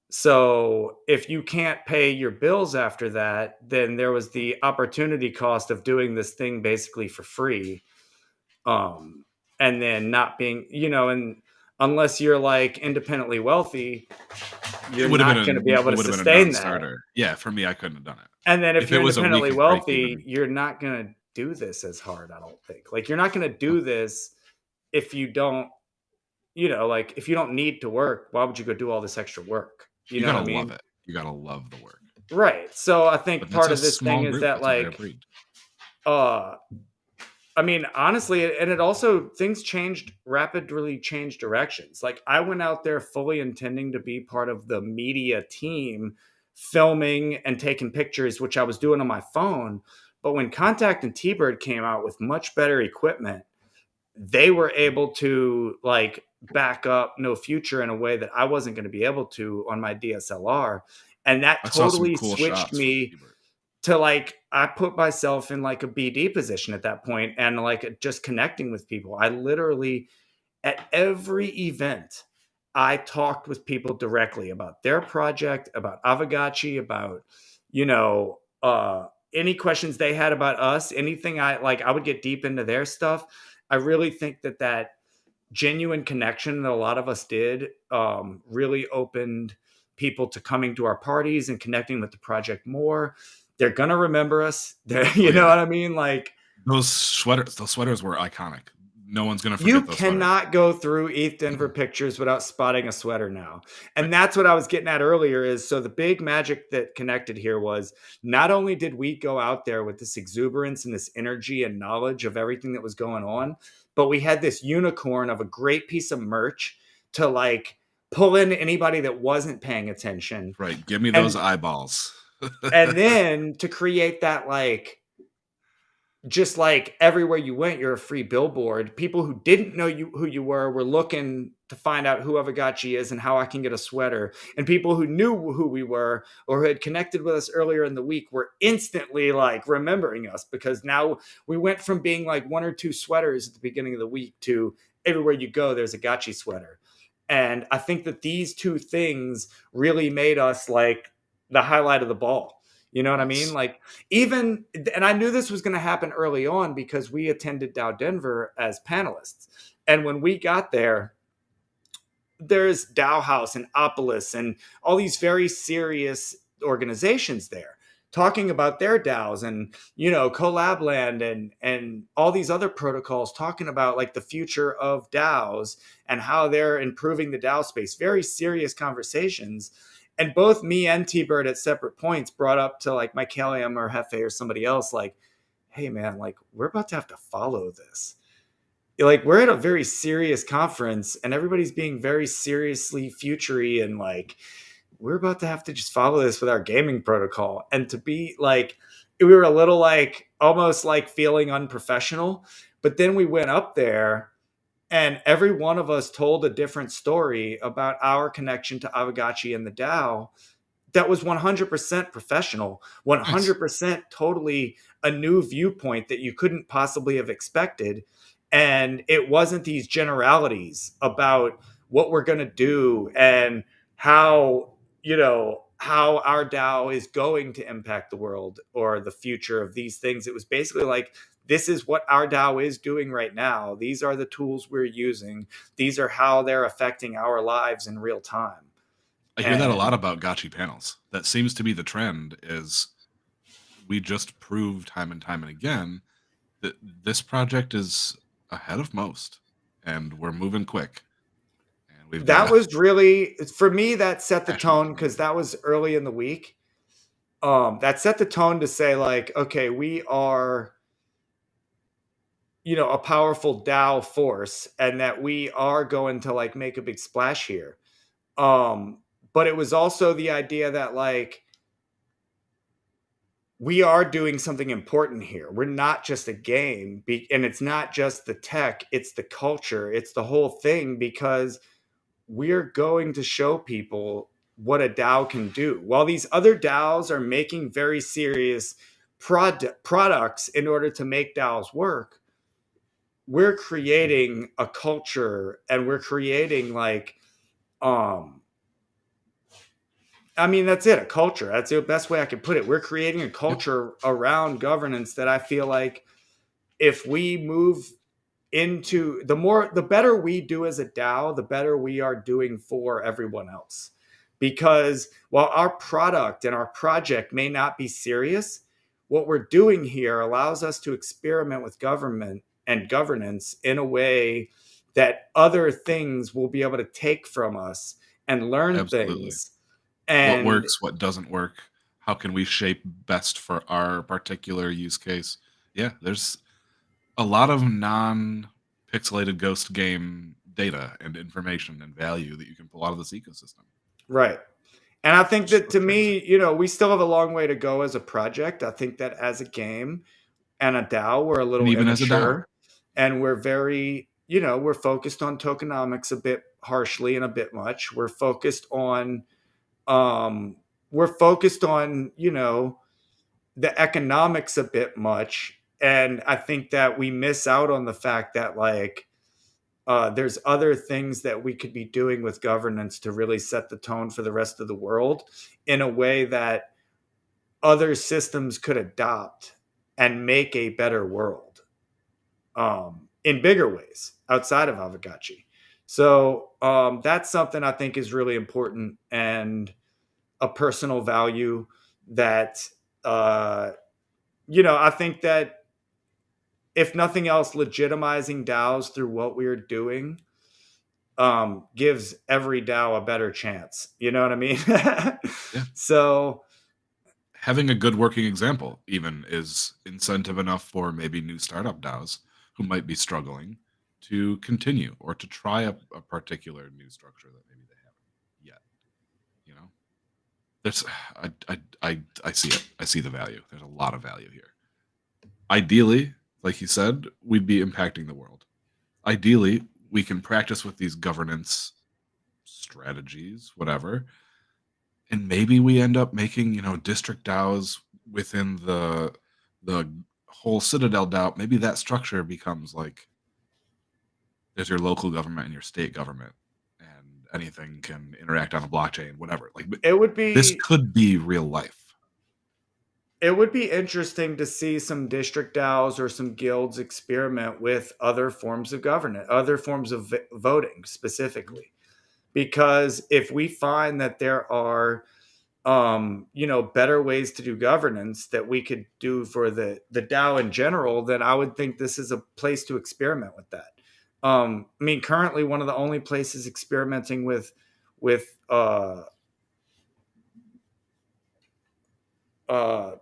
So if you can't pay your bills after that, then there was the opportunity cost of doing this thing basically for free. And then not being, and unless you're like independently wealthy, It you're would have not going to be able to been a sustain that. non-starter. Yeah, for me, I couldn't have done it. And then if If it you're was a independently weekly break wealthy, even. you're not going to do this as hard, I don't think. Like, you're not going to do this if you don't, like, if you don't need to work, why would you go do all this extra work? You You know what gotta I love mean? it. You gotta love the work. Right. So I But think that's part a of this thing small is group. that, That's a rare like, breed. uh I mean, honestly, and it also, things rapidly changed directions. Like, I went out there fully intending to be part of the media team, filming and taking pictures, which I was doing on my phone. But when Contact and T-Bird came out with much better equipment, they were able to, like, back up No Future in a way that I wasn't going to be able to on my DSLR. And that I saw some totally cool switched shots from me Ebert. to, like, I put myself in like a BD position at that point, and like just connecting with people. I literally, at every event, I talked with people directly about their project, about Aavegotchi, about, you know, any questions they had about us, anything. I would get deep into their stuff. I really think that genuine connection that a lot of us did really opened people to coming to our parties and connecting with the project more. They're gonna remember us. Oh You know yeah. what I mean? Like, Those sweaters were iconic. No one's gonna you forget those sweaters. cannot go through ETH Denver pictures without spotting a sweater now. And that's what I was getting at earlier, is so the big magic that connected here was, not only did we go out there with this exuberance and this energy and knowledge of everything that was going on, but we had this unicorn of a great piece of merch to, like, pull in anybody that wasn't paying attention. Right. Give me those And eyeballs. and then to create that, like, just like everywhere you went, you're a free billboard. People who didn't know who you were looking to find out who Aavegotchi is and how I can get a sweater. And people who knew who we were or who had connected with us earlier in the week were instantly, like, remembering us, because now we went from being like one or two sweaters at the beginning of the week to everywhere you go, there's a Gotchi sweater. And I think that these two things really made us like the highlight of the ball. You know what I mean? Yes. Like, even, and I knew this was going to happen early on because we attended DAO Denver as panelists. And when we got there, there's DAO House and Opolis and all these very serious organizations there talking about their DAOs, and, Collab Land and all these other protocols talking about, like, the future of DAOs and how they're improving the DAO space. Very serious conversations. And both me and T-Bird at separate points brought up to, like, Michaelium or Hefe or somebody else, like, hey man, like, we're about to have to follow this. Like, we're at a very serious conference and everybody's being very seriously futury, and, like, we're about to have to just follow this with our gaming protocol. And to be like, we were a little, like, almost like feeling unprofessional. But then we went up there and every one of us told a different story about our connection to Aavegotchi and the DAO that was 100% professional, Nice. 100% totally a new viewpoint that you couldn't possibly have expected. And it wasn't these generalities about what we're going to do and how, how our DAO is going to impact the world or the future of these things. It was basically like, this is what our DAO is doing right now. These are the tools we're using. These are how they're affecting our lives in real time. I hear that a lot And about Gotchi panels. That seems to be the trend. Is we just prove time and time and again that this project is ahead of most. and we're moving quick. And we've got That a was really, for me, that set the passionate tone because community. that was early in the week. That set the tone to say, like, okay, we are, a powerful DAO force, and that we are going to like make a big splash here. But it was also the idea that like we are doing something important here. We're not just a game, and it's not just the tech, it's the culture, it's the whole thing, because we're going to show people what a DAO can do. While these other DAOs are making very serious products in order to make DAOs work, we're creating a culture, and we're creating like, um, I mean, that's it, a culture. That's the best way I could put it. We're creating a Yep, culture around governance that I feel like if we move into the better we do as a DAO, the better we are doing for everyone else. Because while our product and our project may not be serious, what we're doing here allows us to experiment with government and governance in a way that other things will be able to take from us and learn absolutely. things. What And works, what doesn't work, how can we shape best for our particular use case? Yeah, there's a lot of non-pixelated ghost game data and information and value that you can pull out of this ecosystem. right. And I think Which is that so to crazy. me, we still have a long way to go as a project. I think that as a game and a DAO, we're a And little even as a DAO. immature, and we're very, we're focused on tokenomics a bit harshly and a bit much. Um, we're focused on, the economics a bit much. And I think that we miss out on the fact that like, there's other things that we could be doing with governance to really set the tone for the rest of the world in a way that other systems could adopt and make a better world, in bigger ways outside of Aavegotchi. So that's something I think is really important, and a personal value that, uh, I think that if nothing else, legitimizing DAOs through what we're doing gives every DAO a better chance. You know what I mean? Yeah. So, Having a good working example even is incentive enough for maybe new startup DAOs who might be struggling to continue or to try a particular new structure that maybe they haven't yet. You know, there's I see it. I see the value. There's a lot of value here. Ideally, like you said, we'd be impacting the world. Ideally, we can practice with these governance strategies, whatever, and maybe we end up making district DAOs within the whole Citadel DAO. Maybe that structure becomes like there's your local government and your state government, and anything can interact on a blockchain, whatever. Like it would this be could be real life. it would be interesting to see some district DAOs or some guilds experiment with other forms of governance, other forms of voting specifically. Because if we find that there are, better ways to do governance that we could do for the DAO in general, then I would think this is a place to experiment with that. I mean, currently one of the only places experimenting with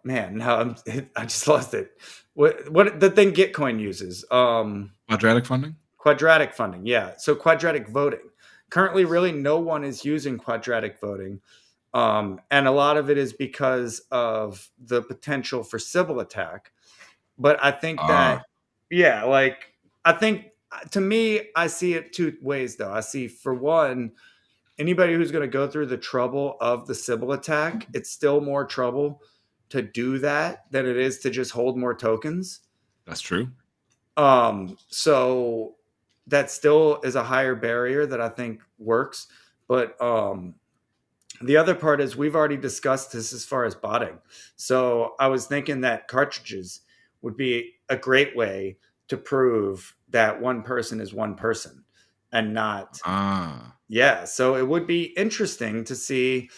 man, now I just lost it. What the thing Gitcoin uses? Quadratic funding. Quadratic funding, yeah. So quadratic voting. Currently, really, no one is using quadratic voting, and a lot of it is because of the potential for Sybil attack. But I think that, Ah, yeah, like I think to me, I see it two ways though. I see, for one, anybody who's going to go through the trouble of the Sybil attack, it's still more trouble to do that than it is to just hold more tokens. that's true. So that still is a higher barrier that I think works. But the other part is we've already discussed this as far as botting. So I was thinking that cartridges would be a great way to prove that one person is one person and not, Ah, yeah. So it would be interesting to see,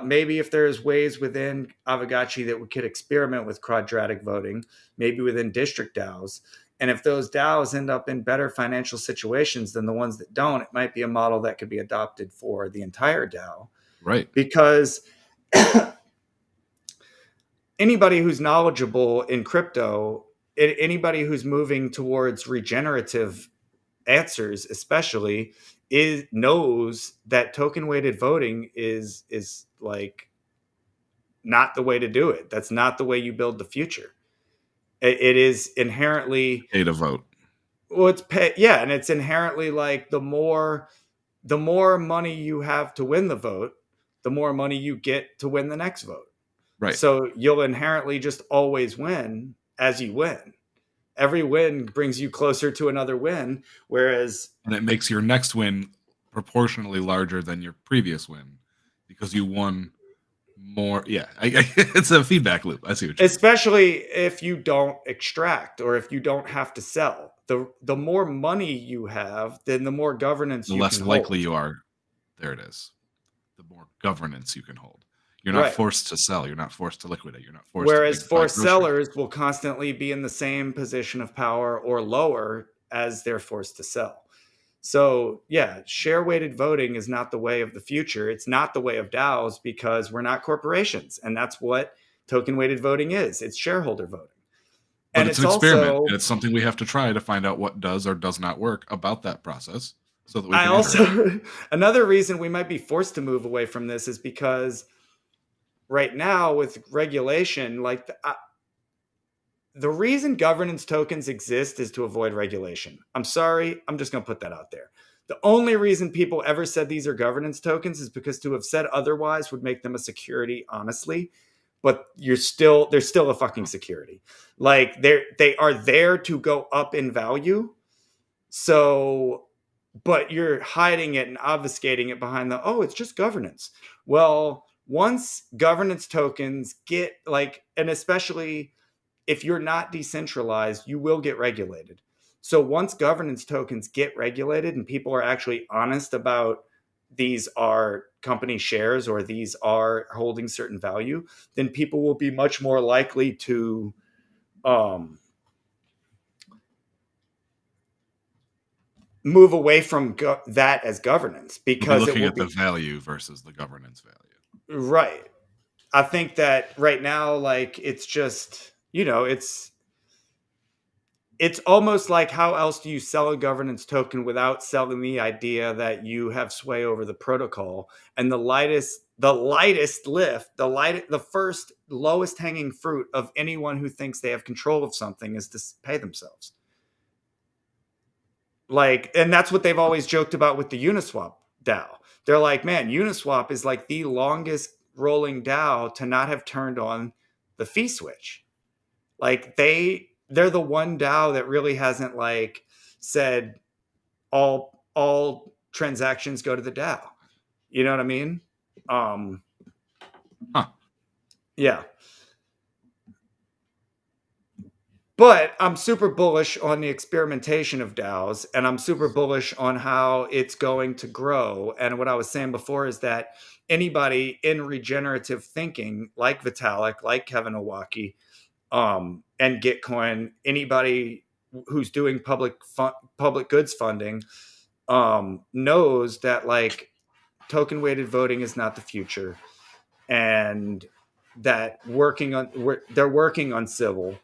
maybe if there's ways within Aavegotchi that we could experiment with quadratic voting, maybe within district DAOs, And if those DAOs end up in better financial situations than the ones that don't, it might be a model that could be adopted for the entire DAO. Right. Because anybody who's knowledgeable in crypto, anybody who's moving towards regenerative answers, especially, knows that token weighted voting is like not the way to do it. That's not the way you build the future. It is inherently, Pay to vote. well, yeah, and it's inherently like the more money you have to win the vote, the more money you get to win the next vote. Right. So you'll inherently just always win as you win. Every win brings you closer to another win, whereas... And it makes your next win proportionally larger than your previous win because you won more. Yeah, it's a feedback loop. I see what you're saying. Especially if you don't extract or if you don't have to sell. The more money you have, then the more governance The you less can likely hold. you are. There it is. The more governance you can hold. You're not forced to sell. You're not forced to liquidate. You're not forced Whereas to forced sellers will constantly be in the same position of power or lower as they're forced to sell. So yeah, share weighted voting is not the way of the future. It's not the way of DAOs because we're not corporations. And that's what token weighted voting is. It's shareholder voting. But And it's it's an experiment. also... And it's something we have to try to find out what does or does not work about that process so that we can also another reason we might be forced to move away from this is because right now with regulation, like the reason governance tokens exist is to avoid regulation. I'm sorry, I'm just going to put that out there. The only reason people ever said these are governance tokens is because to have said otherwise would make them a security, honestly. But they're still a fucking security. Like they are there to go up in value. So, but you're hiding it and obfuscating it behind it's just governance. Well, once governance tokens get and especially if you're not decentralized, you will get regulated. So once governance tokens get regulated and people are actually honest about these are company shares or these are holding certain value, then people will be much more likely to move away from that as governance because we'll be looking at the value versus the governance value. Right. I think that right now, like, it's just, it's almost like how else do you sell a governance token without selling the idea that you have sway over the protocol? And the first lowest hanging fruit of anyone who thinks they have control of something is to pay themselves. And that's what they've always joked about with the Uniswap DAO. They're like, man, Uniswap is like the longest rolling DAO to not have turned on the fee switch. Like they're the one DAO that really hasn't said all transactions go to the DAO. You know what I mean? Yeah. But I'm super bullish on the experimentation of DAOs, and I'm super bullish on how it's going to grow. And what I was saying before is that anybody in regenerative thinking, like Vitalik, like Kevin Owocki, and Gitcoin, anybody who's doing public goods funding, knows that token weighted voting is not the future, and that they're working on Civil.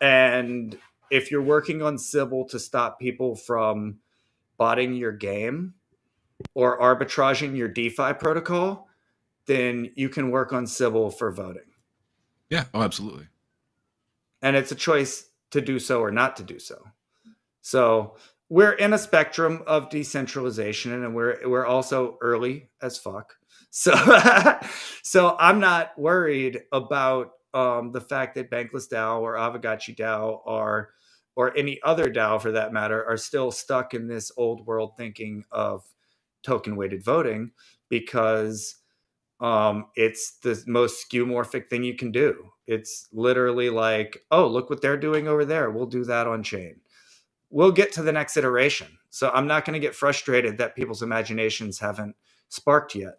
And if you're working on Civil to stop people from botting your game or arbitraging your DeFi protocol, then you can work on Civil for voting. Yeah. Oh, absolutely. And it's a choice to do so or not to do so. So we're in a spectrum of decentralization, and we're also early as fuck. So so I'm not worried about the fact that Bankless DAO or Aavegotchi DAO or any other DAO for that matter are still stuck in this old world thinking of token weighted voting, because it's the most skeuomorphic thing you can do. It's literally like, oh, look what they're doing over there. We'll do that on chain. We'll get to the next iteration. So I'm not going to get frustrated that people's imaginations haven't sparked yet.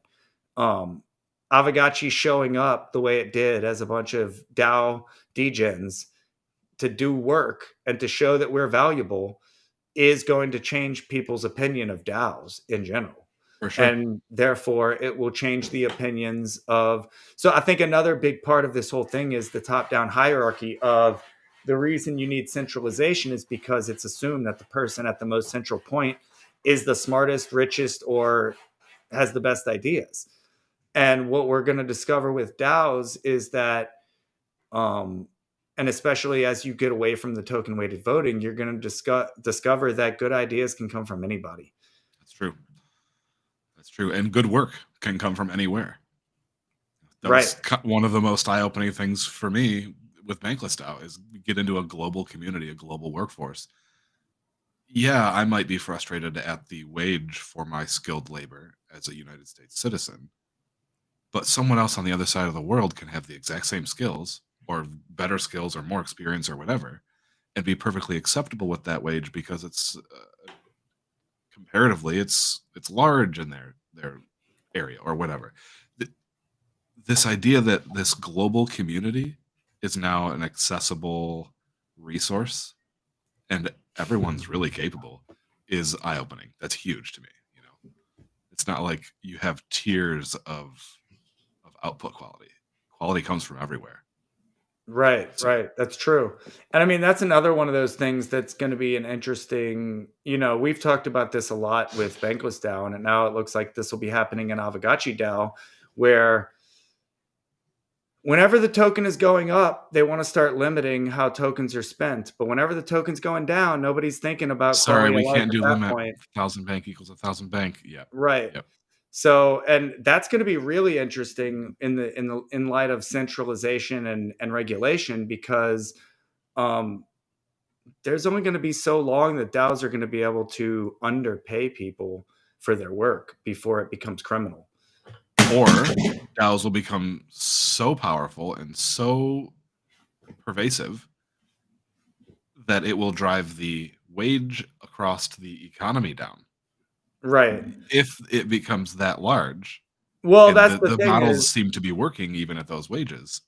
Aavegotchi showing up the way it did as a bunch of DAO degens to do work and to show that we're valuable is going to change people's opinion of DAOs in general. For sure. And therefore, it will change the opinions of. So I think another big part of this whole thing is the top-down hierarchy of the reason you need centralization is because it's assumed that the person at the most central point is the smartest, richest, or has the best ideas. And what we're going to discover with DAOs is that, and especially as you get away from the token weighted voting, you're going to discover that good ideas can come from anybody. That's true. That's true. And good work can come from anywhere. That Right. was one of the most eye-opening things for me with Bankless DAO is get into a global community, a global workforce. Yeah, I might be frustrated at the wage for my skilled labor as a United States citizen, but someone else on the other side of the world can have the exact same skills or better skills or more experience or whatever and be perfectly acceptable with that wage because it's comparatively it's large in their area or whatever. This idea that this global community is now an accessible resource and everyone's really capable is eye-opening. That's huge to me. You know, it's not like you have tiers of output quality. Quality comes from everywhere. Right, right. That's true. And I mean, that's another one of those things that's going to be an interesting, we've talked about this a lot with Bankless DAO, and now it looks like this will be happening in Aavegotchi DAO, where whenever the token is going up, they want to start limiting how tokens are spent. But whenever the token's going down, nobody's thinking about Sorry, quality we of life can't at do that limit. point. 1,000 bank equals 1,000 bank. Yeah. Right. Yep. So, and that's going to be really interesting in light of centralization and regulation, because there's only going to be so long that DAOs are going to be able to underpay people for their work before it becomes criminal. Or DAOs will become so powerful and so pervasive that it will drive the wage across the economy down. Right. If it becomes that large. Well, that's the thing models is, seem to be working even at those wages.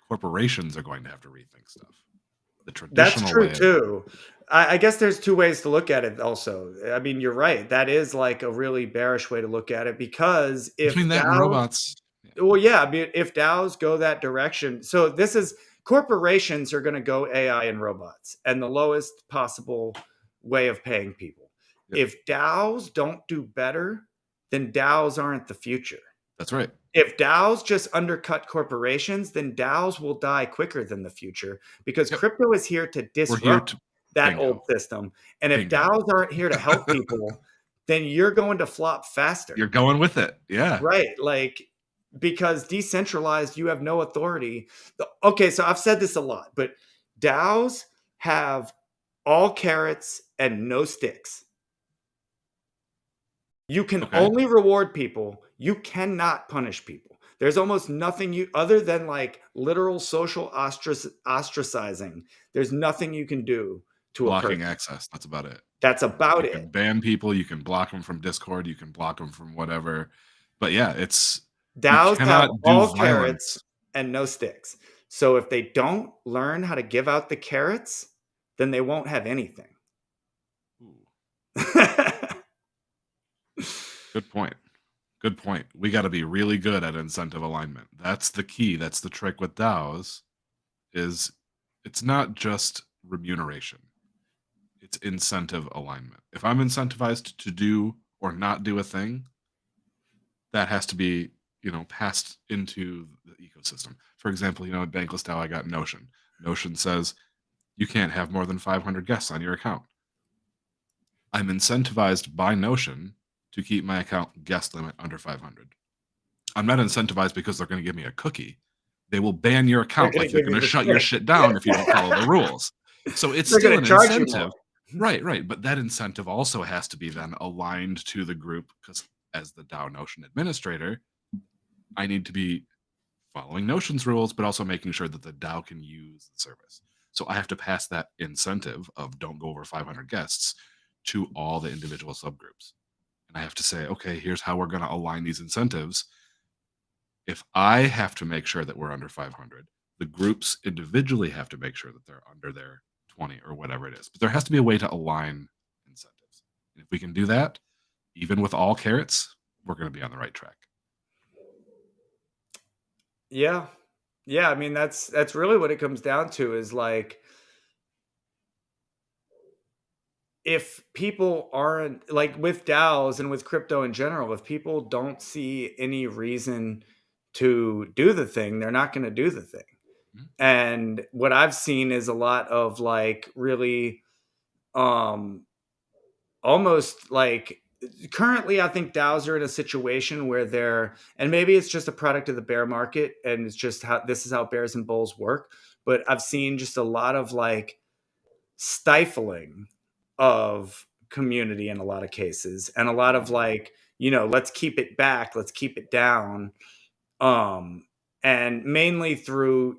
Corporations are going to have to rethink stuff. The traditional that's true way. too. I guess there's two ways to look at it also. I mean, you're right. That is like a really bearish way to look at it, because if Between that and DAOs, robots. well, yeah, I mean, if DAOs go that direction, so this is corporations are going to go AI and robots and the lowest possible way of paying people. Yep. If DAOs don't do better, then DAOs aren't the future. That's right. If DAOs just undercut corporations, then DAOs will die quicker than the future, because crypto is here to disrupt that old system. And if DAOs aren't here to help people, then you're going to flop faster. You're going with it. Yeah. Right. Like, because decentralized, you have no authority. Okay, so I've said this a lot, but DAOs have all carrots and no sticks. You can only reward people. You cannot punish people. There's almost nothing other than like literal social ostracizing. There's nothing you can do to blocking access. That's about it. That's about it. You can ban people. You can block them from Discord. You can block them from whatever. But yeah, it's DAOs have all carrots and no sticks. So if they don't learn how to give out the carrots, then they won't have anything. Good point. Good point. We got to be really good at incentive alignment. That's the key. That's the trick with DAOs. Is it's not just remuneration. It's incentive alignment. If I'm incentivized to do or not do a thing, that has to be, passed into the ecosystem. For example, at Bankless DAO, I got Notion. Notion says you can't have more than 500 guests on your account. I'm incentivized by Notion to keep my account guest limit under 500. I'm not incentivized because they're going to give me a cookie. They will ban your account, like they're going to shut your shit down if you don't follow the rules. So it's still an incentive. Right. But that incentive also has to be then aligned to the group, because as the DAO Notion administrator, I need to be following Notion's rules, but also making sure that the DAO can use the service. So I have to pass that incentive of don't go over 500 guests to all the individual subgroups. And I have to say, okay, here's how we're going to align these incentives. If I have to make sure that we're under 500, The groups individually have to make sure that they're under their 20 or whatever it is. But there has to be a way to align incentives. And if we can do that, even with all carrots, we're going to be on the right track. Yeah. Yeah, I mean that's really what it comes down to is like if people aren't like with DAOs and with crypto in general, if people don't see any reason to do the thing, they're not going to do the thing. Mhm. And what I've seen is a lot of like really um almost like currently I think DAOs are in a situation where they're and maybe it's just a product of the bear market and it's just how this is how bears and bulls work, but I've seen just a lot of like stifling of community in a lot of cases and a lot of like, let's keep it back, let's keep it down. Um and mainly through,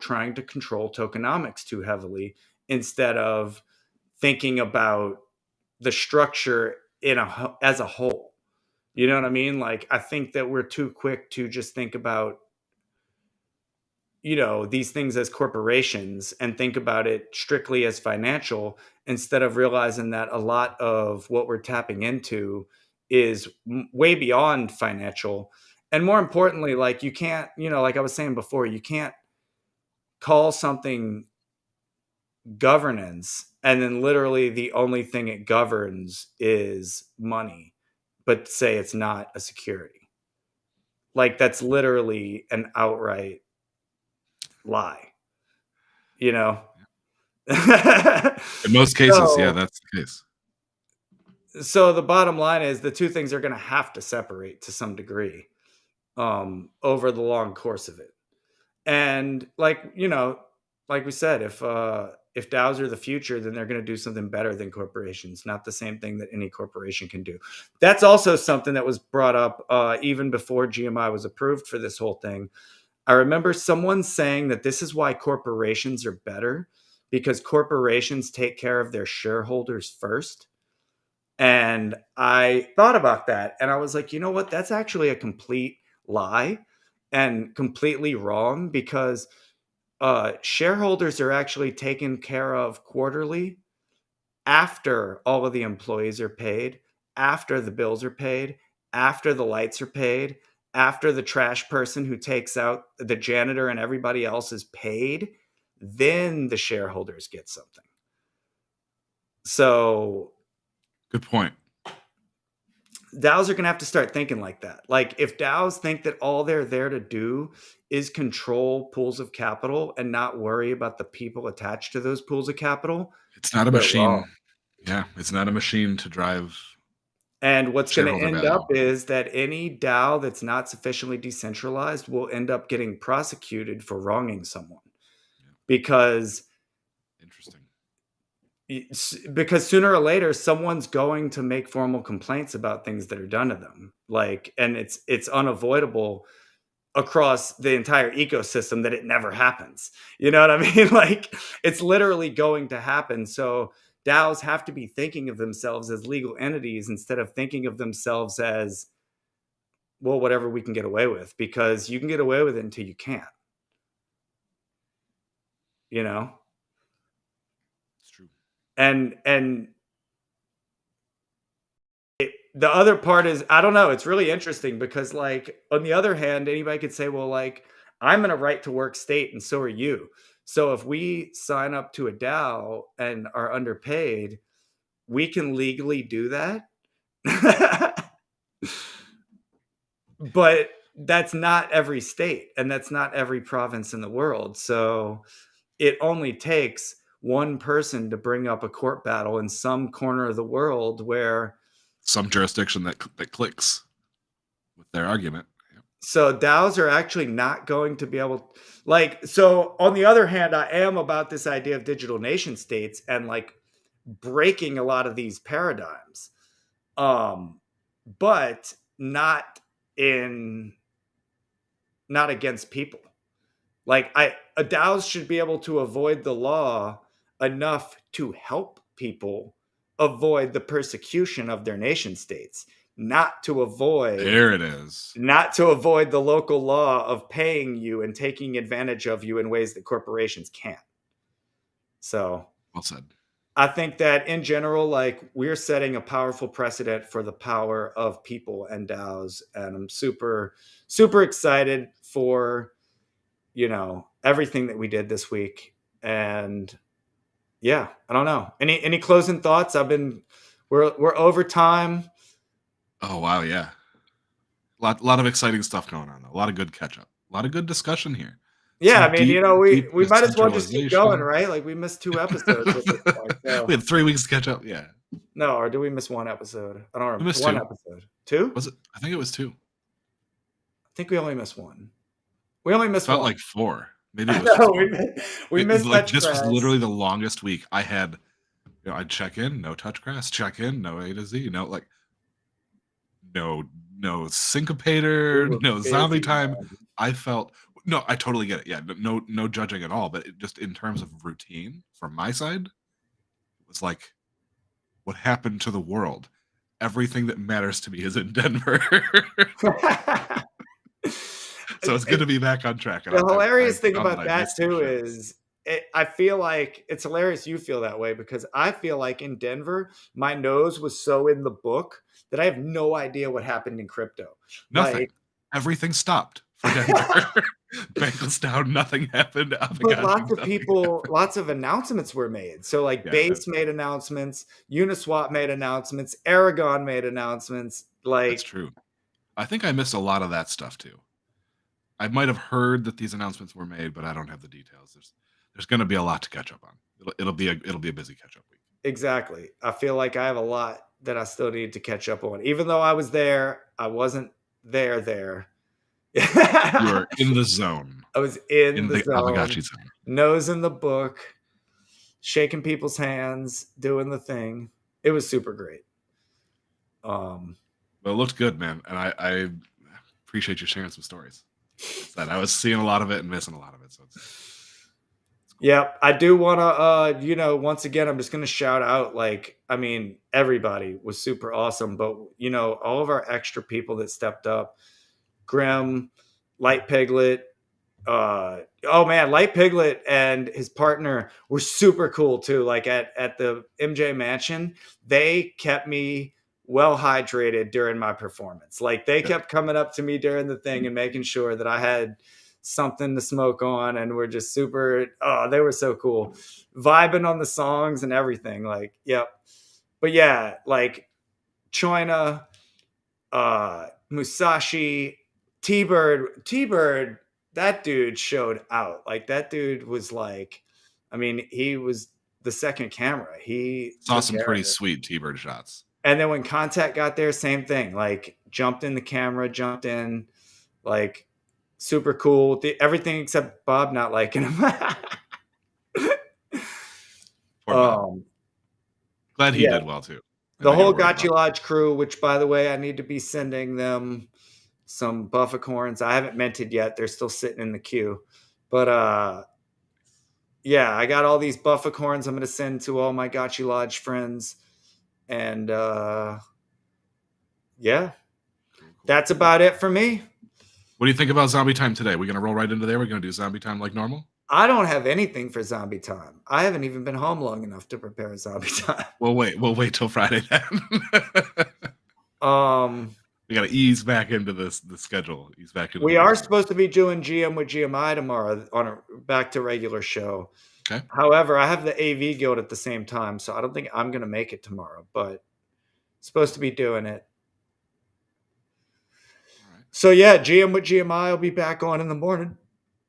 trying to control tokenomics too heavily instead of thinking about the structure as a whole. You know what I mean? Like I think that we're too quick to just think about these things as corporations and think about it strictly as financial instead of realizing that a lot of what we're tapping into is way beyond financial. And more importantly, like you can't, like I was saying before, you can't call something governance and then literally the only thing it governs is money, but say it's not a security. Like that's literally an outright lie, you know? In most cases, yeah, so, that's the case. so the bottom line is the two things are going to have to separate to some degree over the long course of it. And like, like we said, if DAOs are the future, then they're going to do something better than corporations, not the same thing that any corporation can do. That's also something that was brought up even before GMI was approved for this whole thing. I remember someone saying that this is why corporations are better because corporations take care of their shareholders first. And I thought about that and I was like, you know what? That's actually a complete lie and completely wrong because shareholders are actually taken care of quarterly after all of the employees are paid, after the bills are paid, after the lights are paid, after the trash person who takes out the janitor and everybody else is paid, then the shareholders get something. So Good point. DAOs are going to have to start thinking like that. Like if DAOs think that all they're there to do is control pools of capital and not worry about the people attached to those pools of capital, It's not a they're machine. wrong. Yeah, it's not a machine to drive And what's going to shareholder end value. up is that any DAO that's not sufficiently decentralized will end up getting prosecuted for wronging someone Yeah. because Interesting. sooner or later someone's going to make formal complaints about things that are done to them. Like and it's unavoidable across the entire ecosystem that it never happens. You know what I mean? Like it's literally going to happen. So DAOs have to be thinking of themselves as legal entities instead of thinking of themselves as, well, whatever we can get away with, because you can get away with it until you can't, you know? It's true. And the other part is, I don't know, it's really interesting because like on the other hand, anybody could say, well, like I'm in a right to work state and so are you. So if we sign up to a DAO and are underpaid, we can legally do that. But that's not every state and that's not every province in the world. So it only takes one person to bring up a court battle in some corner of the world where Some jurisdiction that clicks with their argument. Yeah. so DAOs are actually not going to be able like so on the other hand, I am about this idea of digital nation states and like breaking a lot of these paradigms. But in not against people. Like a DAOs should be able to avoid the law enough to help people avoid the persecution of their nation states not to avoid There it is. the local law of paying you and taking advantage of you in ways that corporations can't. So Well said. I think that in general, like we're setting a powerful precedent for the power of people and DAOs. And I'm super, super excited for, everything that we did this week. And yeah, I don't know. Any closing thoughts? We're over time. Oh wow, yeah. Lot of exciting stuff going on. A lot of good catch up. A lot of good discussion here. Yeah, I mean, Deep we might as well just keep going, decentralization. right? Like we missed 2 episodes at this point. So. We had 3 weeks to catch up. Yeah. No, or did we miss 1 episode? I don't We remember. missed 1 2. episode. 2? Was it? I think it was 2. I think we only missed 1. We only missed Felt 1. like 4. Maybe it was No, just 1. we missed Like touch this was grass. literally the longest week. I had, I'd check in, no touch grass, check in, no A to Z, no syncopator, no zombie time. Man. I felt no, I totally get it. Yeah, no judging at all. But it just in terms of routine from my side, it was like, what happened to the world? Everything that matters to me is in Denver. So it's good to be back on track. The hilarious thing about that too is I feel like it's hilarious you feel that way because I feel like in Denver, my nose was so in the book that I have no idea what happened in crypto. Nothing. Like, everything stopped for Denver. Bank was down. Nothing happened. But lots of announcements were made. So like Base made announcements, Uniswap made announcements, Aragon made announcements. Like that's true. I think I missed a lot of that stuff too. I might have heard that these announcements were made, but I don't have the details. There's going to be a lot to catch up on. It'll be a busy catch up week. Exactly. I feel like I have a lot that I still need to catch up on. Even though I was there, I wasn't there. You were in the zone. I was in the zone. Aavegotchi zone. Nose in the book, shaking people's hands, doing the thing. It was super great. Well, it looked good, man, and I appreciate you sharing some stories. I was seeing a lot of it and missing a lot of it. So it's cool. Yeah, I do want to, once again, I'm just going to shout out, everybody was super awesome, but, all of our extra people that stepped up, Grim, Light Piglet, Light Piglet and his partner were super cool too. Like at the MJ Mansion, they kept me well hydrated during my performance. Like they kept coming up to me during the thing and making sure that I had something to smoke on, and we're just super. Oh, they were so cool, vibing on the songs and everything. Like, yep. But yeah, like Choina, Musashi, T-Bird, that dude showed out. Like that dude was like, he was the second camera. He saw some pretty sweet T-Bird shots. And then when Contact got there, same thing. Like jumped in the camera, jumped in, like super cool. Everything except Bob not liking him. Poor Bob. Glad he did well too. The whole Gotchi Lodge crew, which by the way, I need to be sending them some bufficorns. I haven't minted yet. They're still sitting in the queue. But I got all these bufficorns I'm going to send to all my Gotchi Lodge friends. And that's about it for me. What do you think about Zombie Time today? We're going to roll right into there? We're going to do Zombie Time like normal? I don't have anything for Zombie Time. I haven't even been home long enough to prepare Zombie Time. We'll wait till Friday then. We got to ease back into the schedule. We are supposed to be doing GM with GMI tomorrow on back to regular show. Okay. However, I have the AV Guild at the same time, so I don't think I'm going to make it tomorrow, but supposed to be doing it. All right. So yeah, GM with GMI will be back on in the morning.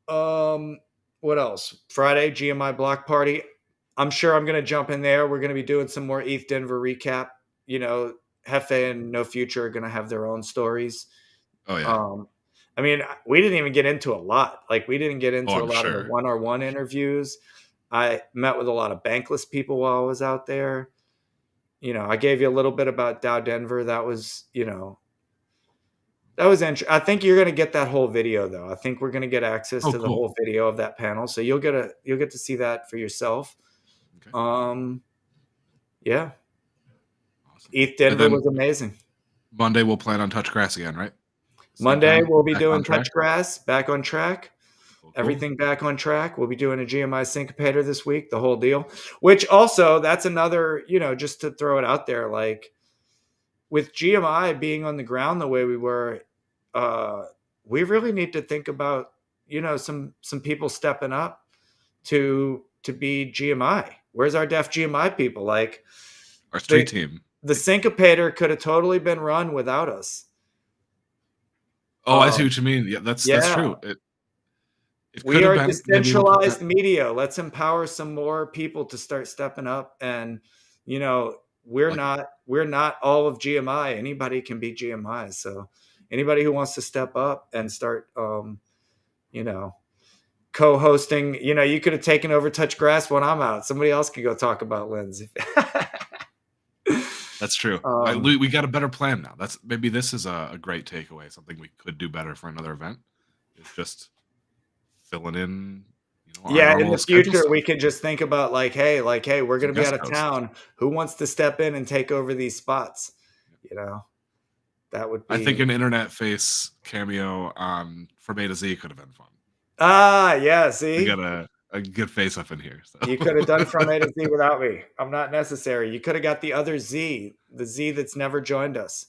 What else? Friday, GMI block party. I'm sure I'm going to jump in there. We're going to be doing some more ETH Denver recap. Hefe and No Future are going to have their own stories. Oh, yeah. We didn't even get into a lot. Like, we didn't get into a lot of the one-on-one interviews. I met with a lot of bankless people while I was out there. I gave you a little bit about DAO Denver. That was, that was interesting. I think you're going to get that whole video, though. I think we're going to get access to the whole video of that panel. So you'll get to see that for yourself. Okay. Yeah. ETH Denver was amazing. Monday we'll plan on touch grass again, right? Same Monday, time, we'll be back doing on track. touch grass, back on track. Cool. Everything back on track. We'll be doing a GMI syncopator this week, the whole deal. Which also, that's another, just to throw it out there, like with GMI being on the ground the way we were, we really need to think about, some people stepping up to be GMI. Where's our Def GMI people? Like Our street team. the syncopator could have totally been run without us. Oh, I see what you mean. Yeah, that's Yeah. true. It could We have are been maybe we could decentralized media. Let's empower some more people to start stepping up. And, we're like not all of GMI. Anybody can be GMI. So anybody who wants to step up and start, you know, co-hosting, you could have taken over Touch Grass when I'm out. Somebody else could go talk about Lens. That's true. We got a better plan now. Maybe this is a great takeaway. Something we could do better for another event is just filling in, our Yeah, in normal the schedule future, stuff. we could just think about hey, we're Some going to be out guest of hosts. town. Who wants to step in and take over these spots? That would be. I think an internet face cameo on From A to Z could have been fun. Yeah, We see? got a good face up in here. So. You could have done From A to Z without me. I'm not necessary. You could have got the other Z, the Z that's never joined us.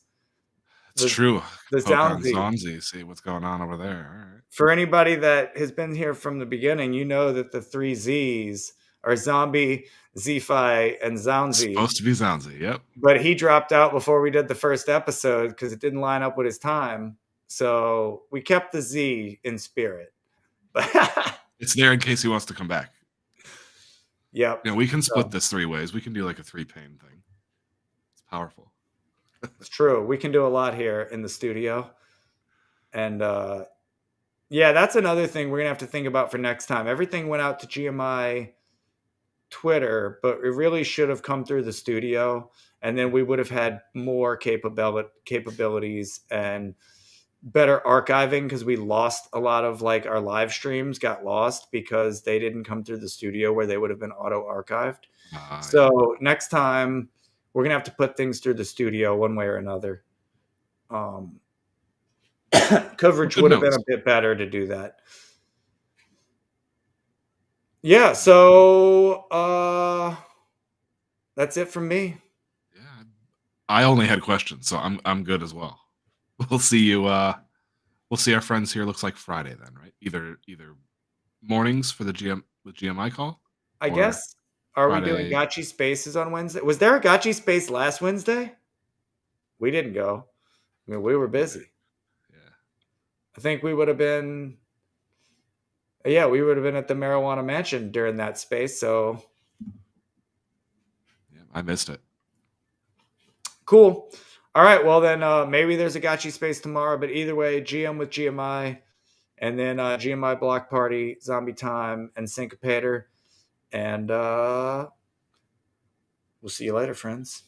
It's true. The Poke on Zounzy. Zonzi, see what's going on over there. All right. For anybody that has been here from the beginning, you know that the three Zs are Zombie, Zfi, and Zounzy. Supposed to be Zonzi, yep. But he dropped out before we did the first episode because it didn't line up with his time. So we kept the Z in spirit. It's there in case he wants to come back. Yep. We can split this 3 ways. We can do like a 3-pane thing. It's powerful. It's true. We can do a lot here in the studio. And that's another thing we're going to have to think about for next time. Everything went out to GMI Twitter, but it really should have come through the studio. And then we would have had more capabilities and better archiving because we lost a lot of like our live streams got lost because they didn't come through the studio where they would have been auto archived. So next time we're going to have to put things through the studio one way or another. Coverage would have been a bit better to do that. Yeah. So, that's it from me. Yeah. I only had questions, so I'm good as well. We'll see you. We'll see our friends here. Looks like Friday then, right? Either mornings for the GMI call. I guess. Are Friday. We doing Gotchi Spaces on Wednesday? Was there a Gotchi Space last Wednesday? We didn't go. I mean, we were busy. Yeah. I think we would have been. Yeah, we would have been at the Marijuana Mansion during that space. So. Yeah, I missed it. Cool. All right, well then maybe there's a Gotchi Space tomorrow, but either way, GM with GMI, and then GMI Block Party, Zombie Time, and Syncopator, and we'll see you later, friends.